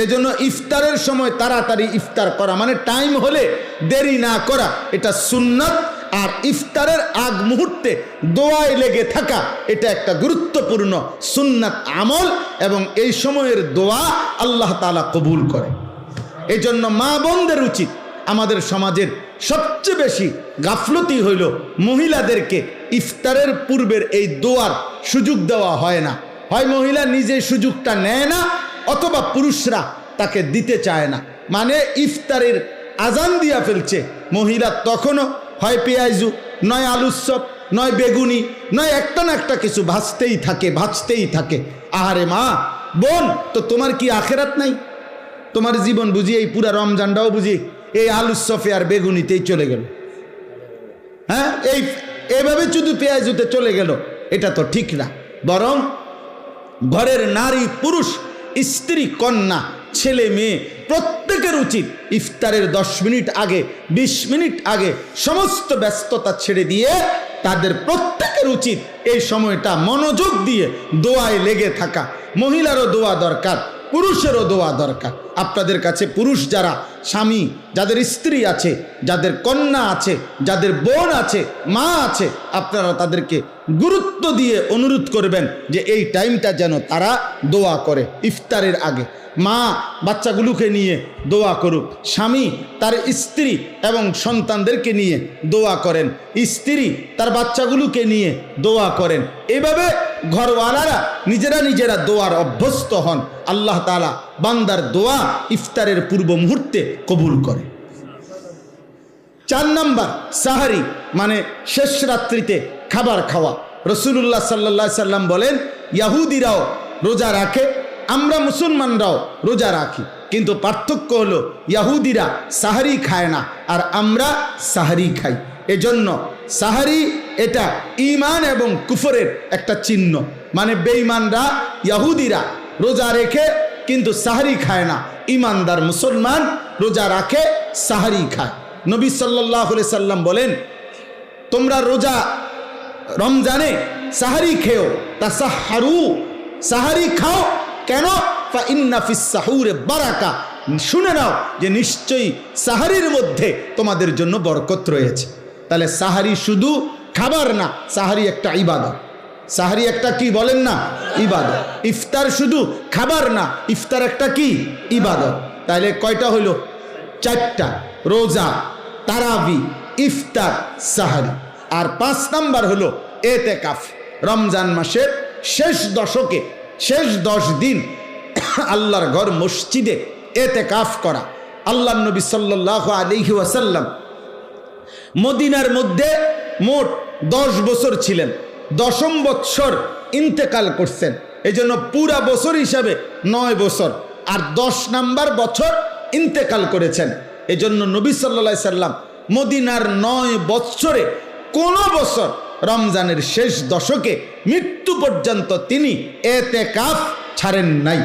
এজন্য ইফতারের সময় তাড়াতাড়ি ইফতার করা, মানে টাইম হলে দেরি না করা, এটা সুন্নাত। আর ইফতারের আগ মুহূর্তে দোয়ায় লেগে থাকা, এটা একটা গুরুত্বপূর্ণ সুন্নাত আমল, এবং এই সময়ের দোয়া আল্লাহ তাআলা কবুল করে। এই জন্য মা বোনদের উচিত, আমাদের সমাজের সবচেয়ে বেশি গাফলতি হইল মহিলাদেরকে ইফতারের পূর্বের এই দোয়ার সুযোগ দেওয়া হয় না। হয় মহিলা নিজে সুযোগটা নেয় না, অথবা পুরুষরা তাকে দিতে চায় না। মানে ইফতারের আজান দিয়া ফেলছে, মহিলা তখনও হয় পেঁয়াজু, নয় আলুর চপ, নয় বেগুনি, নয় একটা না একটা কিছু ভাজতেই থাকে, ভাজতেই থাকে। আহারে মা বোন, তো তোমার কি আখেরাত নাই? তোমার জীবন বুঝি এই পুরা রমজানটাও বুঝি এই আলুর চপে আর বেগুনিতেই চলে গেল? হ্যাঁ, এইভাবে শুধু পেঁয়াজুতে চলে গেল, এটা তো ঠিক না। বরং ঘরের নারী পুরুষ, স্ত্রী কন্যা, ছেলে মেয়ে প্রত্যেকের উচিত ইফতারের 10 মিনিট আগে, 20 মিনিট আগে সমস্ত ব্যস্ততা ছেড়ে দিয়ে তাদের প্রত্যেকের উচিত এই সময়টা মনোযোগ দিয়ে দোয়ায় লেগে থাকা। মহিলারও দোয়া দরকার, পুরুষেরও দোয়া দরকার। আপনাদের কাছে পুরুষ যারা স্বামী, যাদের স্ত্রী আছে, যাদের কন্যা আছে, যাদের বোন আছে, মা আছে, আপনারা তাদেরকে গুরুত্ব দিয়ে অনুরোধ করবেন যে এই টাইমটা যেন তারা দোয়া করে ইফতারের আগে। মা বাচ্চাগুলোকে নিয়ে দোয়া করুক, স্বামী তার স্ত্রী এবং সন্তানদেরকে নিয়ে দোয়া করেন, স্ত্রী তার বাচ্চাগুলোকে নিয়ে দোয়া করেন। এভাবে ঘরওয়ালারা নিজেরা নিজেরা দোয়ার অভ্যস্ত হন। আল্লাহ তাআলা বান্দার দোয়া ইফতারের পূর্ব মুহূর্তে কবুল করে। 4 নাম্বার সাহারি, মানে শেষ রাত্রিতে খাবার খাওয়া। রাসূলুল্লাহ সাল্লাল্লাহু আলাইহি সাল্লাম বলেন, ইহুদিরাও রোজা রাখে, আমরা মুসলমানরাও রোজা রাখি, কিন্তু পার্থক্য হলো ইহুদিরা সাহারি খায় না আর আমরা সাহারি খাই। এজন্য সাহারি এটা ঈমান এবং কুফরের একটা চিহ্ন। মানে বেঈমানরা, ইহুদিরা রোজা রেখে কিন্তু সাহারি খায় না, ঈমানদার মুসলমান রোজা রাখে, সাহারি খায়। নবী সাল্লাল্লাহু আলাইহি সাল্লাম বলেন, তোমরা রোজা রমজানে সাহারি খেও, তাসাহারু, সাহারি খাও। কেন? ফা ইন্না ফিস সাহুরে বারাকা, শুনে নাও যে নিশ্চয়ই সাহারির মধ্যে তোমাদের জন্য বরকত রয়েছে। তাহলে সাহারি শুধু খাবার না, সাহারি একটা ইবাদত। সাহারি একটা কি বলেন না? ইবাদত। ইফতার শুধু খাবার না, ইফতার একটা কি? ইবাদত। তাহলে কয়টা হইল? 4টা। রোজা, তারাবি, ইফতার, সাহারি। আর 5 নাম্বার হলো এতেকাফ। রমজান মাসের শেষ দশকে, শেষ 10 দিন আল্লাহর ঘর মসজিদে এতেকাফ করা। আল্লাহর নবী সাল্লাল্লাহু আলাইহি ওয়াসাল্লাম মদিনার মধ্যে মোট 10 বছর ছিলেন। 10ম বৎসর ইন্তেকাল করছেন। এই জন্য পুরা বছর হিসাবে 9 বছর, আর 10 নাম্বার বছর ইন্তেকাল করেছেন। এই জন্য নবী সাল্লাল্লাহু আলাইহি সাল্লাম মদিনার 9 বৎসরে কোন বছর রমজানের শেষ দশকে মৃত্যু পর্যন্ত তিনি এতেকাফ ছাড়েন নাই।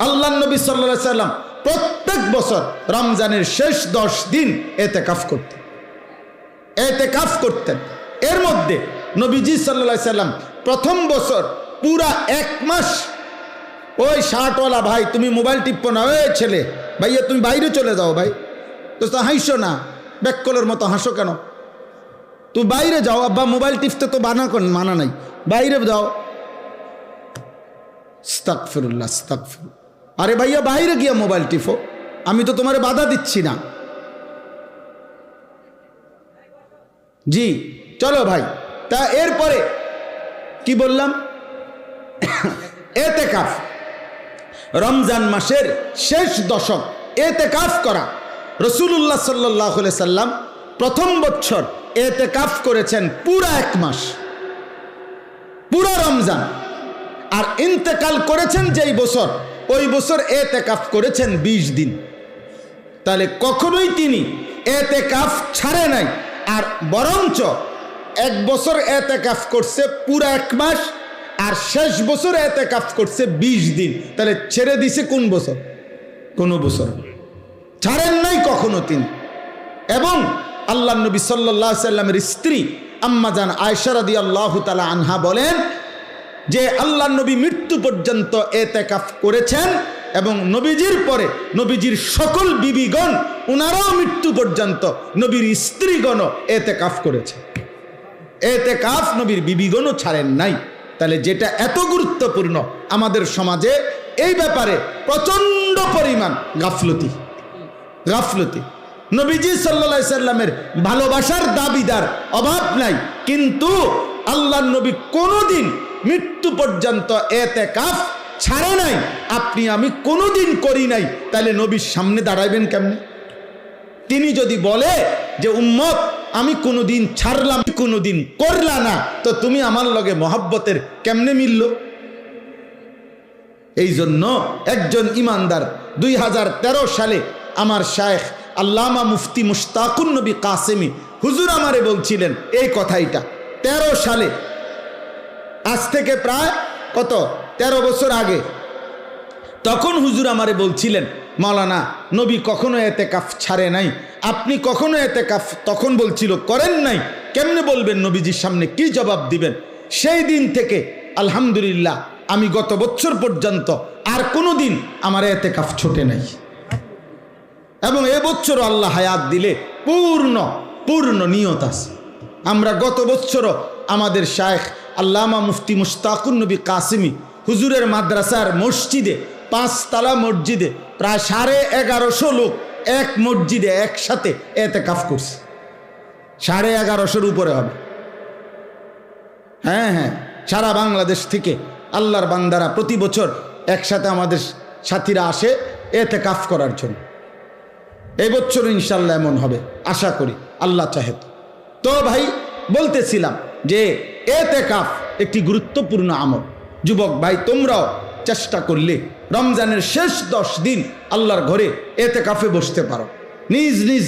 আল্লাহর নবী সাল্লাল্লাহু আলাইহি সাল্লাম প্রত্যেক বছর রমজানের শেষ 10 দিন এতেকাফ করতেন। এর মধ্যে নবীজি সাল্লাল্লাহু আলাইহি সাল্লাম প্রথম বছর পুরা 1 মাস, ওই শার্টওয়ালা ভাই তুমি মোবাইল টিপো না, ওই ছেলে ভাইয়া তুমি বাইরে চলে যাও, ভাই তো হাসো না, ব্যাককলের মতো হাসো কেন? তুমি বাইরে যাও, আব্বা মোবাইল টিপতে তো মানা নাই, বাইরে যাও। আস্তাগফিরুল্লাহ, আস্তাগফিরুল্লাহ। আরে ভাইয়া বাইরে গিয়া মোবাইল টিপো, আমি তো তোমারে বাধা দিচ্ছি না। জি চলো ভাই। তা এরপরে কি বললাম? এতেকাফ, রমজান মাসের শেষ দশক এতেকাফ করা। রাসূলুল্লাহ সাল্লাল্লাহু আলাইহি সাল্লাম প্রথম বছর এতেকাফ করেছেন পুরা 1 মাস, পুরা রমজান। আর ইন্তেকাল করেছেন যেই বছর, ওই বছর এতেকাফ করেছেন 20 দিন। তাহলে কখনোই তিনি এতেকাফ ছাড়ে নাই। আর বরঞ্চ 1 বছর এতেকাফ করছে পুরা 1 মাস, আর শেষ বছর এতেকাফ করছে 20 দিন। তাহলে ছেড়ে দিছে কোন বছর? কোন বছর ছাড়েন নাই কখনো তিনি। এবং আল্লাহ নবী সাল্লাল্লাহু আলাইহি সাল্লামের স্ত্রী আম্মা জান আয়েশা রাদিয়াল্লাহু তাআলা আনহা বলেন যে আল্লাহ নবী মৃত্যু পর্যন্ত এতেকাফ করেছেন, এবং নবীজির পরে নবীজির সকল বিবিগণ ওনারাও মৃত্যু পর্যন্ত, নবীর স্ত্রীগণও এতেকাফ করেছে। এতেকাফ নবীর বিবিগণও ছাড়েন নাই। তাহলে যেটা এত গুরুত্বপূর্ণ, আমাদের সমাজে এই ব্যাপারে প্রচন্ড পরিমাণ গাফলতি। নবীজি সাল্লাল্লাহু আলাইহি সাল্লামের ভালোবাসার দাবিদার অভাব নাই, কিন্তু আল্লাহর নবী কোনোদিন মৃত্যু পর্যন্ত এতেকাফ ছাড়ে নাই। আপনি আমি কোনোদিন করি নাই, তাহলে নবীর সামনে দাঁড়াইবেন কেমনে? তিনি যদি বলে যে উম্মত আমি কোনোদিন ছাড়লাম, কোনোদিন করলা না, তো তুমি আমার লগে মহব্বতের কেমনে মিলল? এই জন্য একজন ইমানদার 2013 সালে আমার শায়েখ আল্লামা মুফতি মুশতাকুন নবী কাসেমি হুজুর আমারে বলছিলেন এই কথাইটা 13 সালে, আজ থেকে প্রায় কত 13 বছর আগে। তখন হুজুর আমারে বলছিলেন, মাওলানা নবী কখনো এতেকাফ ছাড়ে নাই, আপনি কখনো এতেকাফ, তখন বলছিল করেন নাই, কেমনে বলবেন? নবীজির সামনে কি জবাব দিবেন? সেই দিন থেকে আলহামদুলিল্লাহ আমি গত বছর পর্যন্ত আর কোনো দিন আমার এতেকাফ ছোটে নাই। এবং এবছরও আল্লাহ হায়াত দিলে পূর্ণ নিয়ত আছে। আমরা গত বছরও আমাদের শায়েখ আল্লামা মুফতি মুশতাকুন নবী কাসেমি হুজুরের মাদ্রাসার মসজিদে, 5 তলা মসজিদে প্রায় 1150 লোক এক মসজিদে একসাথে এতেকাফ করছে। 1150-এর উপরে হবে। হ্যাঁ, সারা বাংলাদেশ থেকে আল্লাহর বান্দারা প্রতি বছর একসাথে আমাদের সাথীরা আসে এতেকাফ করার জন্য। এই বছর ইনশাল্লাহ এমন হবে, আশা করি, আল্লাহ চাহে। তো ভাই বলতেছিলাম যে এতেকাফ একটি গুরুত্বপূর্ণ আমল। যুবক ভাই তোমরাও চেষ্টা করলে রমজানের শেষ 10 দিন আল্লাহর ঘরে এতেকাফে বসতে পারো। নিজ নিজ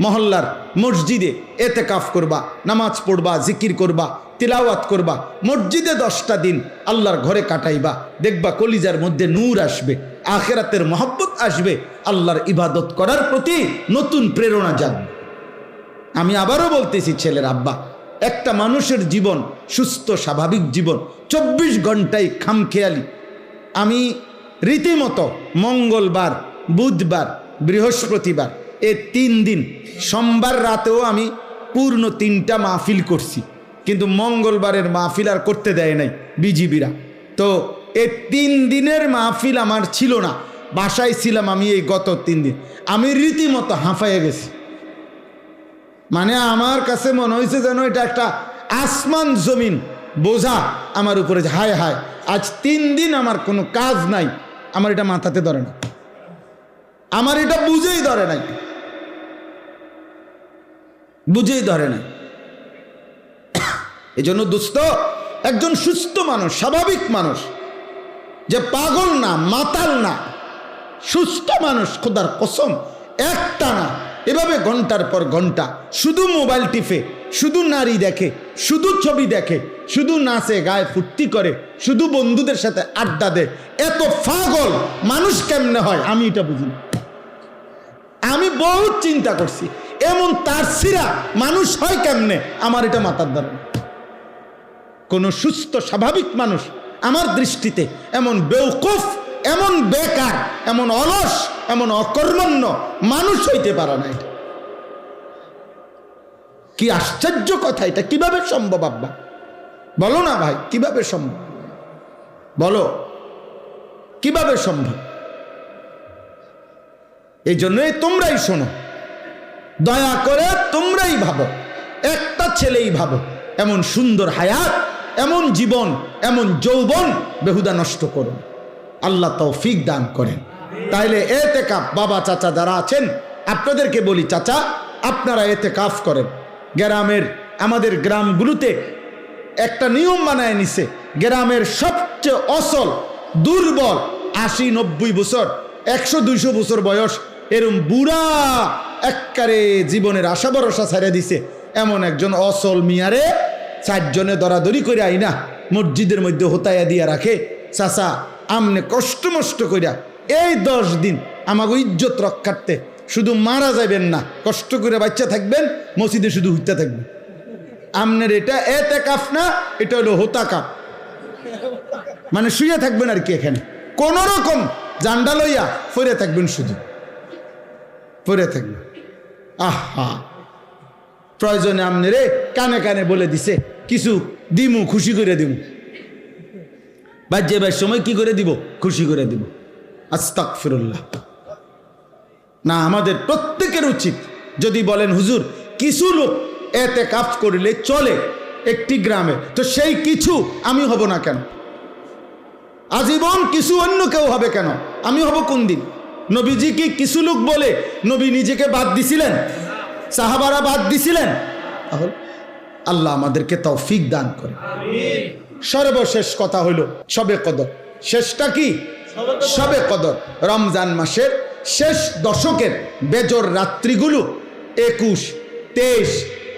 মহল্লার মসজিদে এতেকাফ করবা, নামাজ পড়বা, জিকির করবা, তিলাওয়াত করবা, মসজিদে 10টা দিন আল্লাহর ঘরে কাটাইবা। দেখবা কলিজার মধ্যে নূর আসবে, আখিরাতের মহব্বত আসবে, আল্লাহর ইবাদত করার প্রতি নতুন প্রেরণা জাগবে। আমি আবারও বলতেছি ছেলের আব্বা, একটা মানুষের জীবন সুস্থ স্বাভাবিক জীবন 24 ঘন্টায় খামখেয়ালি। আমি রীতিমতো মঙ্গলবার, বুধবার, বৃহস্পতিবার এই 3 দিন, সোমবার রাতেও আমি পূর্ণ 3টা মাহফিল করছি, কিন্তু মঙ্গলবারের মাহফিল আর করতে দেয় নাই বিজিবিরা। তো এই 3 দিনের মাহফিল আমার ছিল না, বাসায় ছিলাম আমি। এই গত 3 দিন আমি রীতিমতো হাঁফাইয়ে গেছি। মানে আমার কাছে মনে হয়েছে যেন এটা একটা আসমান জমিন বোঝা আমার উপরে। হায় হায়, আজ 3 দিন আমার কোনো কাজ নাই, আমার এটা মাথাতে ধরে না, আমার এটা বুঝেই ধরে নাই, বুঝেই ধরে নাই। এই জন্য দোস্ত, একজন সুস্থ মানুষ, স্বাভাবিক মানুষ, যে পাগল না, মাতাল না, সুস্থ মানুষ, খোদার কসম একটা না এভাবে ঘন্টার পর ঘন্টা শুধু মোবাইল টিপে, শুধু নারী দেখে, শুধু ছবি দেখে, শুধু নাচে গায়ে ফুর্তি করে, শুধু বন্ধুদের সাথে আড্ডা দেয়, এত পাগল মানুষ কেমনে হয় আমি এটা বুঝি না। আমি বহুত চিন্তা করছি, এমন তার সিরা মানুষ হয় কেমনে, আমার এটা মাথার দ্বারা। কোন সুস্থ স্বাভাবিক মানুষ আমার দৃষ্টিতে এমন বেউকুফ, এমন বেকার, এমন অলস, এমন অকর্মণ্য মানুষ হইতে পারে না। এটা কি আশ্চর্য কথা! এটা কিভাবে সম্ভব আব্বা? বলো না ভাই, কিভাবে সম্ভব? বলো কিভাবে সম্ভব? এই জন্যই তোমরাই শোনো, দয়া করে তোমরাই ভাবো, একটা ছেলেই ভাবো, এমন সুন্দর হায়াত, এমন জীবন, এমন যৌবন বেহুদা নষ্ট করো। আল্লাহ তৌফিক দান করেন। তাইলে এতেকাফ, বাবা চাচা যারা আছেন আপনাদেরকে বলি, চাচা আপনারা এতেকাফ করেন। গ্রামের, আমাদের গ্রামগুলোতে একটা নিয়ম বানায় নিছে, গ্রামের সবচেয়ে অসল, দুর্বল, 80-90 বছর, 100-200 বছর বয়স, এরম বুড়া একবারে জীবনের আশা ভরসা ছেড়ে দিছে এমন একজন অসল মিয়ারে 4 জনে দরাদরি করে আইনা মসজিদের মধ্যে হোতায়া দিয়া রাখে, চাচা আমনে কষ্ট মষ্ট কইরা এই 10 দিন আমাকে ইজ্জত রক্ষার্থে শুধু মারা যাবেন না, কষ্ট করে বাচ্চা থাকবেন, মসজিদে শুধু হইতে থাকবেন। আমনের এটা এতেকাফ না, এটা হলো হোতাকাফ, মানে শুয়ে থাকবেন আর কি, এখানে কোন রকম জান্ডা লইয়া ফিরে থাকবেন, শুধু ফিরে থাকবেন। আহা, প্রয়োজনে আমনের কানে কানে বলে দিছে কিছু দিমু, খুশি করে দিমু, বাজ্যে সময় কি করে দিব, খুশি করে দিব। আস্তাগফিরুল্লাহ। না, আমাদের প্রত্যেকের উচিত, যদি বলেন হুজুর কিছু লোক এতেকাফ করিলে চলে একটি গ্রামে, তো সেই কিছু আমি হব না কেন? আজীবন কিছু অন্য কেউ হবে কেন? আমি হব কোন দিন? নবীজি কি কিছু লোক বলে নবী নিজেকে বাদ দিছিলেন? সাহাবারা বাদ দিছিলেন? তাহলে আল্লাহ আমাদেরকে তৌফিক দান করে। সর্বশেষ কথা হলো শবে কদর। শেষটা কি? শবে কদর। রমজান মাসের শেষ দশকের বেজর রাত্রিগুলো 21, 23,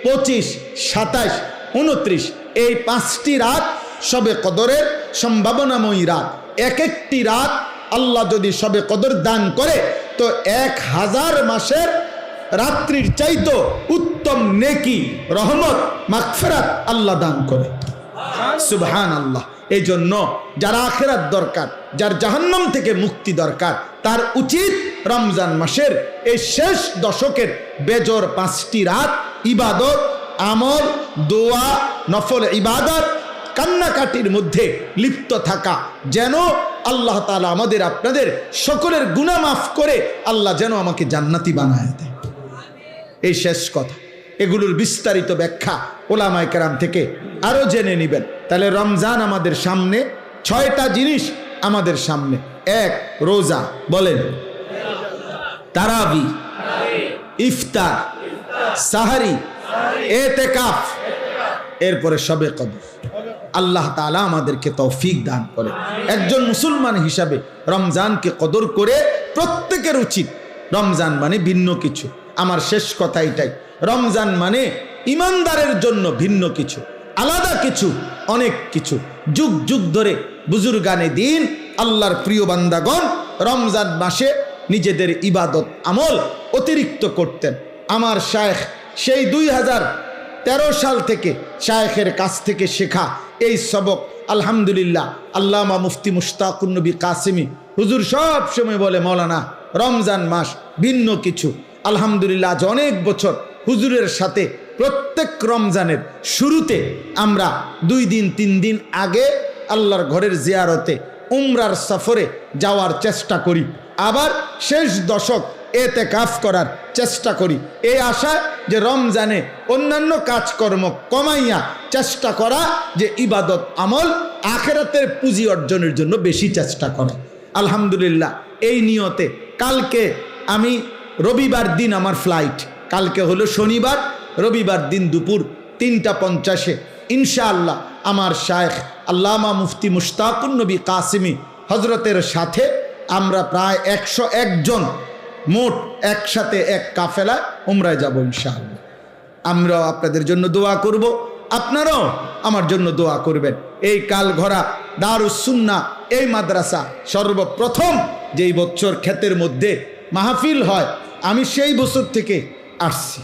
25, 27, 29 এই 5টি রাত শবে কদরের সম্ভাবনাময়ী রাত। এক একটি রাত আল্লাহ যদি শবে কদর দান করে তো 1000 মাসের রাত্রির চাইতো উত্তম নেকি, রহমত, মাগফিরাত আল্লাহ দান করে। সুবহানাল্লাহ। এই জন্য যার আখিরাত দরকার, যার জাহান্নাম থেকে মুক্তি দরকার, তার উচিত রমজান মাসের এই শেষ দশকের বেজর 5টি রাত ইবাদত, আমল, দোয়া, নফল ইবাদত, কান্নাকাটির মধ্যে লিপ্ত থাকা, যেন আল্লাহ তাআলা আমাদের আপনাদের সকলের গুনাহ মাফ করে আল্লাহ যেন আমাকে জান্নাতি বানায় দেয়। এই শেষ কথা, এগুলোর বিস্তারিত ব্যাখ্যা ওলামায়ে কেরাম থেকে আরো জেনে নেবেন। তাহলে রমজান আমাদের সামনে 6টা জিনিস আমাদের সামনে। 1 রোজা, বলেন, তারাবি, ইফতার, সাহারি, এতেকাফ, এরপরে শবে কদর। আল্লাহ তাআলা আমাদেরকে তৌফিক দান করে। একজন মুসলমান হিসাবে রমজানকে কদর করে প্রত্যেকের উচিত। রমজান মানে ভিন্ন কিছু। আমার শেষ কথা এটাই, রমজান মানে ইমানদারের জন্য ভিন্ন কিছু, আলাদা কিছু, অনেক কিছু। যুগ যুগ ধরে বুজুর্গানে দিন, আল্লাহর প্রিয় বান্দাগণ রমজান মাসে নিজেদের ইবাদত আমল অতিরিক্ত করতেন। আমার শায়েখ সেই 13 সাল থেকে শায়েখের কাছ থেকে শেখা এই সবক আলহামদুলিল্লাহ আল্লামা মুফতি মুশতাকুন নবী কাসেমি হুজুর সব সময় বলে, মৌলানা রমজান মাস ভিন্ন কিছু। আলহামদুলিল্লাহ আজ অনেক বছর হুজুরের সাথে প্রত্যেক রমজানের শুরুতে আমরা 2 দিন 3 দিন আগে আল্লাহর ঘরের জিয়ারতে উমরার সফরে যাওয়ার চেষ্টা করি, আবার শেষ দশক এতেকাফ করার চেষ্টা করি, এই আশায় যে রমজানে অন্যান্য কাজকর্ম কমাইয়া চেষ্টা করা, যে ইবাদত আমল আখিরাতের পুঁজি অর্জনের জন্য বেশি চেষ্টা করা। আলহামদুলিল্লাহ এই নিয়তে কালকে আমি রবিবার দিন আমার ফ্লাইট, কালকে হলো শনিবার, রবিবার দিন দুপুর 3:50 ইনশাআল্লাহ আমার শায়েখ আল্লামা মুফতি মুশতাকুন নবী কাসেমি হজরতের সাথে আমরা প্রায় 101 জন মোট একসাথে এক কাফেলা উমরায় যাব ইনশাআল্লাহ। আমরাও আপনাদের জন্য দোয়া করব, আপনারাও আমার জন্য দোয়া করবেন। এই কালঘরা দারুস সুন্নাহ এই মাদ্রাসা সর্বপ্রথম যেই বছর ক্ষেতের মধ্যে মাহফিল হয়, আমি সেই বছর থেকে আসছি।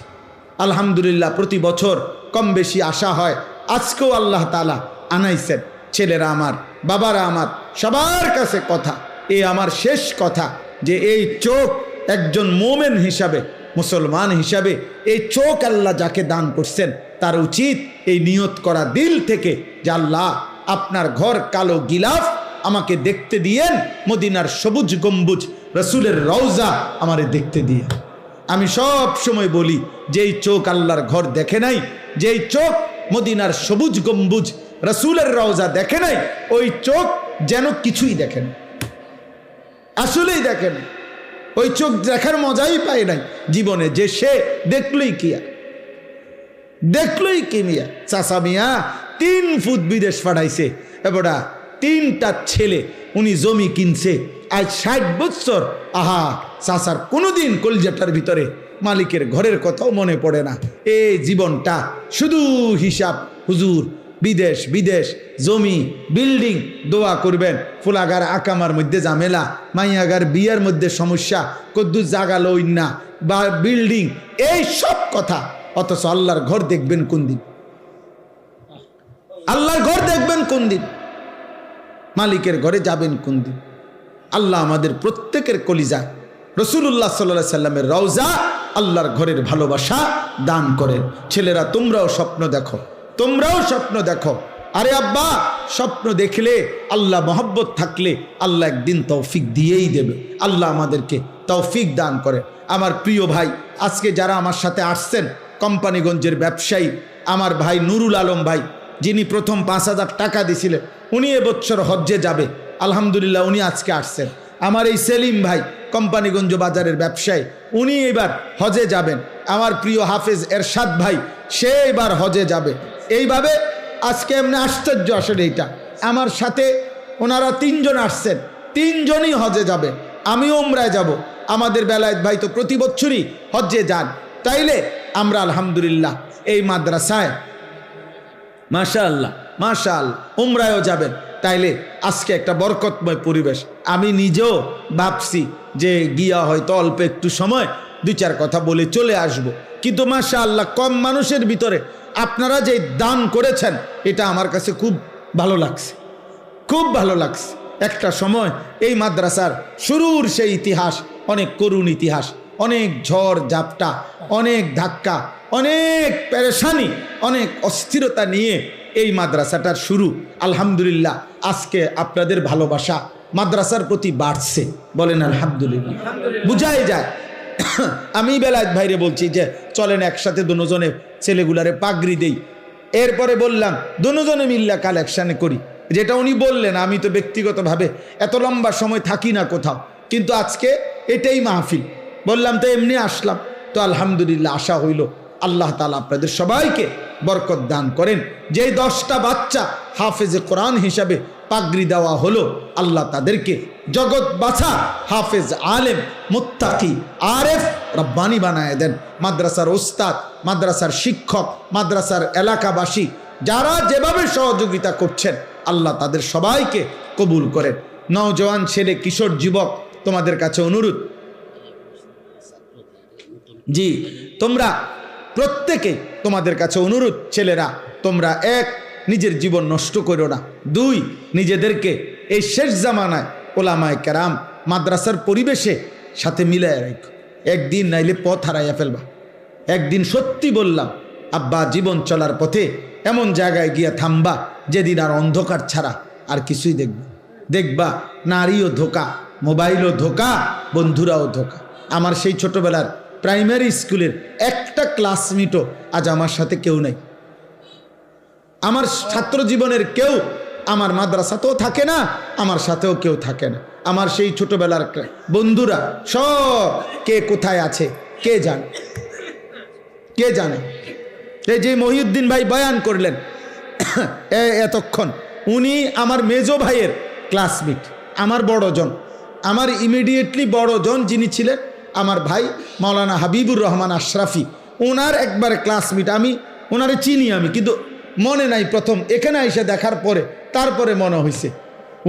আলহামদুলিল্লাহ প্রতি বছর কম বেশি আসা হয়। আজকেও আল্লাহ তাআলা আনাইছেন। ছেলেরা আমার, বাবারা আমার, সবার কাছে কথা, এই আমার শেষ কথা, যে এই চোখ একজন মোমেন হিসাবে, মুসলমান হিসাবে এই চোখ আল্লাহ যাকে দান করছেন তার উচিত এই নিয়ত করা দিল থেকে যে আল্লাহ আপনার ঘর কালো গিলাফ আমাকে দেখতে দিয়েন, মদিনার সবুজ গম্বুজ রসুলের রওজা আমারে দেখতে দিয়ে। আমি সব সময় বলি, যেই চোখ আল্লাহর ঘর দেখে নাই, যেই চোখ মদিনার সবুজ গম্বুজ রসুলের রওজা দেখে নাই, ওই চোখ যেন কিছুই দেখে না, আসলেই দেখে না, ওই চোখ দেখার মজাই পায় নাই জীবনে। যে সে দেখলই কিয়া, দেখলই কি মিয়া, চাচা মিয়া 3 ফুট বিদেশ পাঠাইছে, এবারে 3টা ছেলে, উনি জমি কিনছে আজ 60 বছর। আহা, চাচার কোনোদিন কলজাটার ভিতরে মালিকের ঘরের কথাও মনে পড়ে না। এই জীবনটা শুধু হিসাব, হুজুর বিদেশ বিদেশ, জমি বিল্ডিং, দোয়া করবেন। ফুলাগার আকামার মধ্যে ঝামেলা, মাইয়াগার বিয়ার মধ্যে সমস্যা, কদ্দুর জাগা লইন না বা বিল্ডিং, এই সব কথা। অথচ আল্লাহর ঘর দেখবেন কোন দিন? আল্লাহর ঘর দেখবেন কোন দিন? মালিকের ঘরে যাবেন কোন দিন? আল্লাহ আমাদের প্রত্যেকের কলিজা রাসূলুল্লাহ সাল্লাল্লাহু আলাইহি সাল্লামের রওজা, আল্লাহর ঘরের ভালোবাসা দান করেন। ছেলেরা তোমরাও স্বপ্ন দেখো, তোমরাও স্বপ্ন দেখো। আরে আব্বা, স্বপ্ন দেখলে আল্লাহ মহব্বত থাকলে আল্লাহ একদিন তৌফিক দিয়েই দেবে। আল্লাহ আমাদেরকে তৌফিক দান করে। আমার প্রিয় ভাই, আজকে যারা আমার সাথে আসছেন, কোম্পানিগঞ্জের ব্যবসায়ী আমার ভাই নুরুল আলম ভাই, যিনি প্রথম 5,000 টাকা দিয়েছিলেন, উনি এবছর হজ্জে যাবে। আলহামদুলিল্লাহ উনি আজকে আসছেন। আমার এই সেলিম ভাই কোম্পানিগঞ্জ বাজারের ব্যবসায়ী, উনি এবার হজে যাবেন। আমার প্রিয় হাফেজ এরশাদ ভাই, সে এবার হজে যাবে। এইভাবে আজকে এমনি আশ্চর্য আসলে এইটা, আমার সাথে ওনারা 3 জন আসছেন, 3 জনই হজে যাবে। আমিও উমরায় যাব। আমাদের বেলায়েত ভাই তো প্রতি বছরই হজ্জে যান। তাইলে আমরা আলহামদুলিল্লাহ এই মাদ্রাসায় মাশাআল্লাহ মাশাআল্লাহ উমরায়ও যাবেন। তাইলে আজকে একটা বরকতময় পরিবেশ। আমি নিজেও ভাবছি যে গিয়া হয়তো অল্প একটু সময় 2-4 কথা বলে চলে আসব, কিন্তু মাশাআল্লাহ কম মানুষের ভিতরে আপনারা যে দান করেছেন, এটা আমার কাছে খুব ভালো লাগছে, খুব ভালো লাগছে। একটা সময় এই মাদ্রাসার শুরুর সেই ইতিহাস, অনেক করুণ ইতিহাস, অনেক ঝড় ঝাপটা, অনেক ধাক্কা, অনেক পেরেশানি, অনেক অস্থিরতা নিয়ে এই মাদ্রাসাটার শুরু। আলহামদুলিল্লাহ আজকে আপনাদের ভালোবাসা মাদ্রাসার প্রতি বাড়ছে, বলেন আলহামদুলিল্লাহ। বুঝাই যায়। আমি বেলায়েত ভাইরে বলছি যে চলেন একসাথে দুজনে ছেলেগুলারে পাগড়ি দেই। এরপরে বললাম দুজনে মিল্লা কালেকশানে করি, যেটা উনি বললেন। আমি তো ব্যক্তিগতভাবে এত লম্বা সময় থাকি না কোথাও, কিন্তু আজকে এটাই মাহফিল, বললাম তো এমনি আসলাম। তো আলহামদুলিল্লাহ আশা হইল আল্লাহ তাআলা আপনাদের সবাইকে বরকত দান করেন। যেই 10টা বাচ্চা হাফেজে কোরআন হিসাবে পাগড়ি দেওয়া হলো, আল্লাহ তাদেরকে জগৎ বাছা হাফেজ, আলেম, মুত্তাকি, আরেফ, রব্বানি বানায় দেন। মাদ্রাসার ওস্তাদ, মাদ্রাসার শিক্ষক, মাদ্রাসার এলাকাবাসী যারা যেভাবে সহযোগিতা করছেন, আল্লাহ তাদের সবাইকে কবুল করেন। নওজওয়ান ছেলে, কিশোর যুবক, তোমাদের কাছে অনুরোধ, জি তোমরা প্রত্যেকে তোমাদের কাছে অনুরোধ, ছেলেরা তোমরা এক, নিজের জীবন নষ্ট করো না, দুই, নিজেদেরকে এই শেষ জামানায় ওলামায়ে কেরাম মাদ্রাসার পরিবেশে সাথে মিলায় রাখো। একদিন নাইলে পথ হারাইয়া ফেলবা। একদিন সত্যি বললাম আব্বা, জীবন চলার পথে এমন জায়গায় গিয়া থামবা যেদিন আর অন্ধকার ছাড়া আর কিছুই দেখবা নারীও ধোকা, মোবাইলও ধোকা, বন্ধুরাও ধোকা। আমার সেই ছোটবেলার প্রাইমারি স্কুলের একটা ক্লাসমেটও আজ আমার সাথে কেউ নাই। আমার ছাত্র জীবনের কেউ আমার মাদ্রাসাতেও থাকে না, আমার সাথেও কেউ থাকে না। আমার সেই ছোটবেলার বন্ধুরা সব কে কোথায় আছে কে জানে, কে জানে। এই যে মহিউদ্দিন ভাই বয়ান করলেন এতক্ষণ, উনি আমার মেজো ভাইয়ের ক্লাসমেট, আমার বড়জন, আমার ইমিডিয়েটলি বড়জন যিনি ছিলেন আমার ভাই মাওলানা হাবিবুর রহমান আশরাফি, ওনার একবার ক্লাসমেট। আমি ওনারে চিনি আমি, কিন্তু মনে নাই, প্রথম এখানে এসে দেখার পরে তারপরে মনে হয়েছে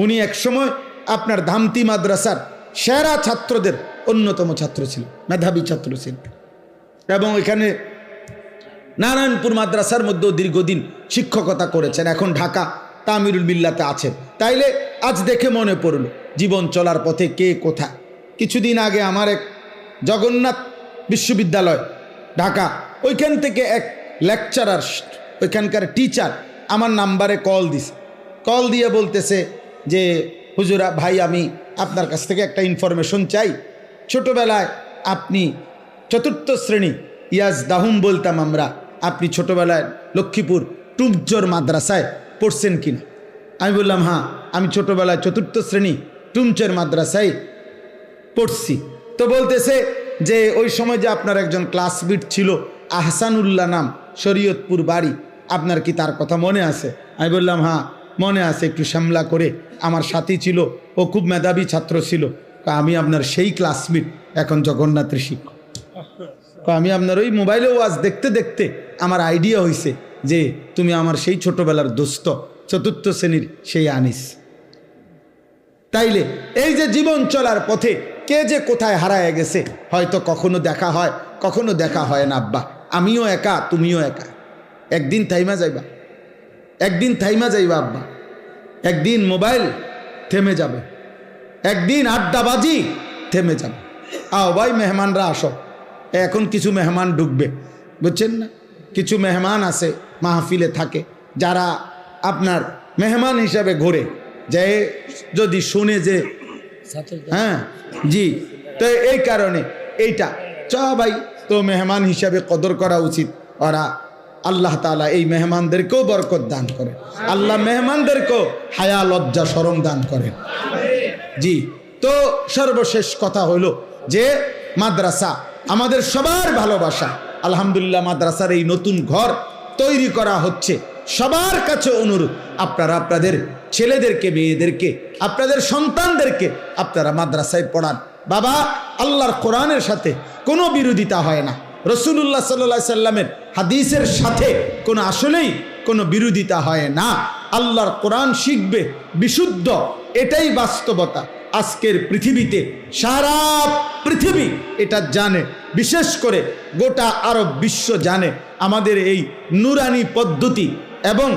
উনি একসময় আপনার ধামতি মাদ্রাসার সেরা ছাত্রদের অন্যতম ছাত্র ছিল, মেধাবী ছাত্র ছিল, এবং এখানে নারায়ণপুর মাদ্রাসার মধ্যেও দীর্ঘদিন শিক্ষকতা করেছেন, এখন ঢাকা তামিরুল মিল্লাতে আছেন। তাইলে আজ দেখে মনে পড়ল জীবন চলার পথে কে কোথায়। কিছুদিন আগে আমার এক জগন্নাথ বিশ্ববিদ্যালয় ঢাকা, ওইখান থেকে এক লেকচারার, ওইখানকার টিচার আমার নাম্বারে কল দিছে। কল দিয়ে বলতেছে যে হুজুরা ভাই, আমি আপনার কাছ থেকে একটা ইনফরমেশন চাই। ছোটবেলায় আপনি চতুর্থ শ্রেণী, ইয়াজ দাহুম বলতাম আমরা, আপনি ছোটবেলায় লক্ষ্মীপুর টুমচর মাদ্রাসায় পড়ছেন কিনা? আমি বললাম হ্যাঁ, আমি ছোটবেলায় চতুর্থ শ্রেণী টুমচর মাদ্রাসায় পড়ছি। তো বলতেছে যে ওই সময় যে আপনার একজন ক্লাসমেট ছিল আহসানুল্লাহ নাম, শরীয়তপুর বাড়ি, আপনার কি তার কথা মনে আছে? আমি বললাম হ্যাঁ মনে আছে, একটু শ্যামলা করে আমার সাথী ছিল, ও খুব মেধাবী ছাত্র ছিল। আমি আপনার সেই ক্লাসমেট, এখন জগন্নাথের শিক্ষক। আমি আপনার ওই মোবাইলে ওয়াজ দেখতে দেখতে আমার আইডিয়া হয়েছে যে তুমি আমার সেই ছোটবেলার দোস্ত, চতুর্থ শ্রেণীর সেই আনিস। তাইলে এই যে জীবন চলার পথে কে যে কোথায় হারায় গেছে, হয়তো কখনো দেখা হয়, কখনো দেখা হয় না। আব্বা, আমিও একা, তুমিও একা। একদিন থাইমা যাইবা, একদিন থাইমা যাইবা আব্বা, একদিন মোবাইল থেমে যাবে, একদিন আড্ডাবাজি থেমে যাবে। আও ভাই মেহমানরা আসো, এখন কিছু মেহমান ঢুকবে, বুঝছেন না? কিছু মেহমান আছে মাহফিলে থাকে, যারা আপনার মেহমান হিসাবে ঘোরে, যে যদি শুনে যে হ্যাঁ জি, তো এই কারণে এইটা ভাই, তো মেহমান হিসাবে কদর করা উচিত। ওরা আল্লাহ তাআলা এই মেহমানদেরকেও বরকত দান করেন, আল্লাহ মেহমানদেরকেও হায়া লজ্জা শরম দান করেন। জি, তো সর্বশেষ কথা হলো যে মাদ্রাসা আমাদের সবার ভালোবাসা। আলহামদুলিল্লাহ, মাদ্রাসার এই নতুন ঘর তৈরি করা হচ্ছে। সবার কাছে অনুরোধ, আপনারা আপনাদের ছেলেদেরকে, মেয়েদেরকে, আপনাদের সন্তানদেরকে আপনারা মাদ্রাসায় পড়ান। বাবা, আল্লাহর কোরআনের সাথে কোনো বিরোধিতা হয় না, রাসূলুল্লাহ সাল্লাল্লাহু আলাইহি সাল্লামের হাদিসের সাথে কোনো আসলেই কোনো বিরোধিতা হয় না। আল্লাহর কোরআন শিখবে বিশুদ্ধ, এটাই বাস্তবতা। আজকের পৃথিবীতে সারা পৃথিবী এটা জানে, বিশেষ করে গোটা আরব বিশ্ব জানে আমাদের এই নুরানি পদ্ধতি এবং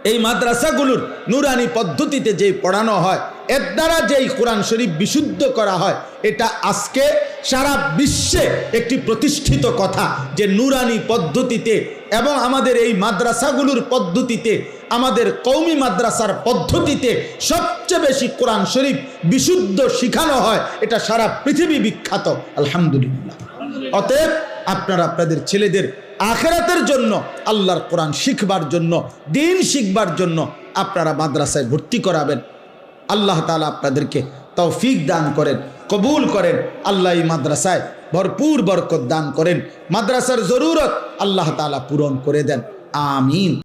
এই মাদ্রাসাগুলোর নুরানি পদ্ধতিতে যে পড়ানো হয়, এর দ্বারা যেই কোরআন শরীফ বিশুদ্ধ করা হয়, এটা আজকে সারা বিশ্বে একটি প্রতিষ্ঠিত কথা যে নুরানি পদ্ধতিতে এবং আমাদের এই মাদ্রাসাগুলোর পদ্ধতিতে, আমাদের কওমি মাদ্রাসার পদ্ধতিতে সবচেয়ে বেশি কোরআন শরীফ বিশুদ্ধ শিখানো হয়। এটা সারা পৃথিবী বিখ্যাত, আলহামদুলিল্লাহ। অতএব আপনারা আপনাদের ছেলেদের আখিরাতের জন্য, আল্লাহর কোরআন শিখবার জন্য, দ্বীন শিখবার জন্য আপনারা মাদ্রাসায় ভর্তি করাবেন। আল্লাহ তাআলা আপনাদেরকে তৌফিক দান করেন, কবুল করেন। আল্লাহ এই মাদ্রাসায় ভরপুর বরকত দান করেন, মাদ্রাসার জরুরত আল্লাহ তাআলা পূরণ করে দেন, আমিন।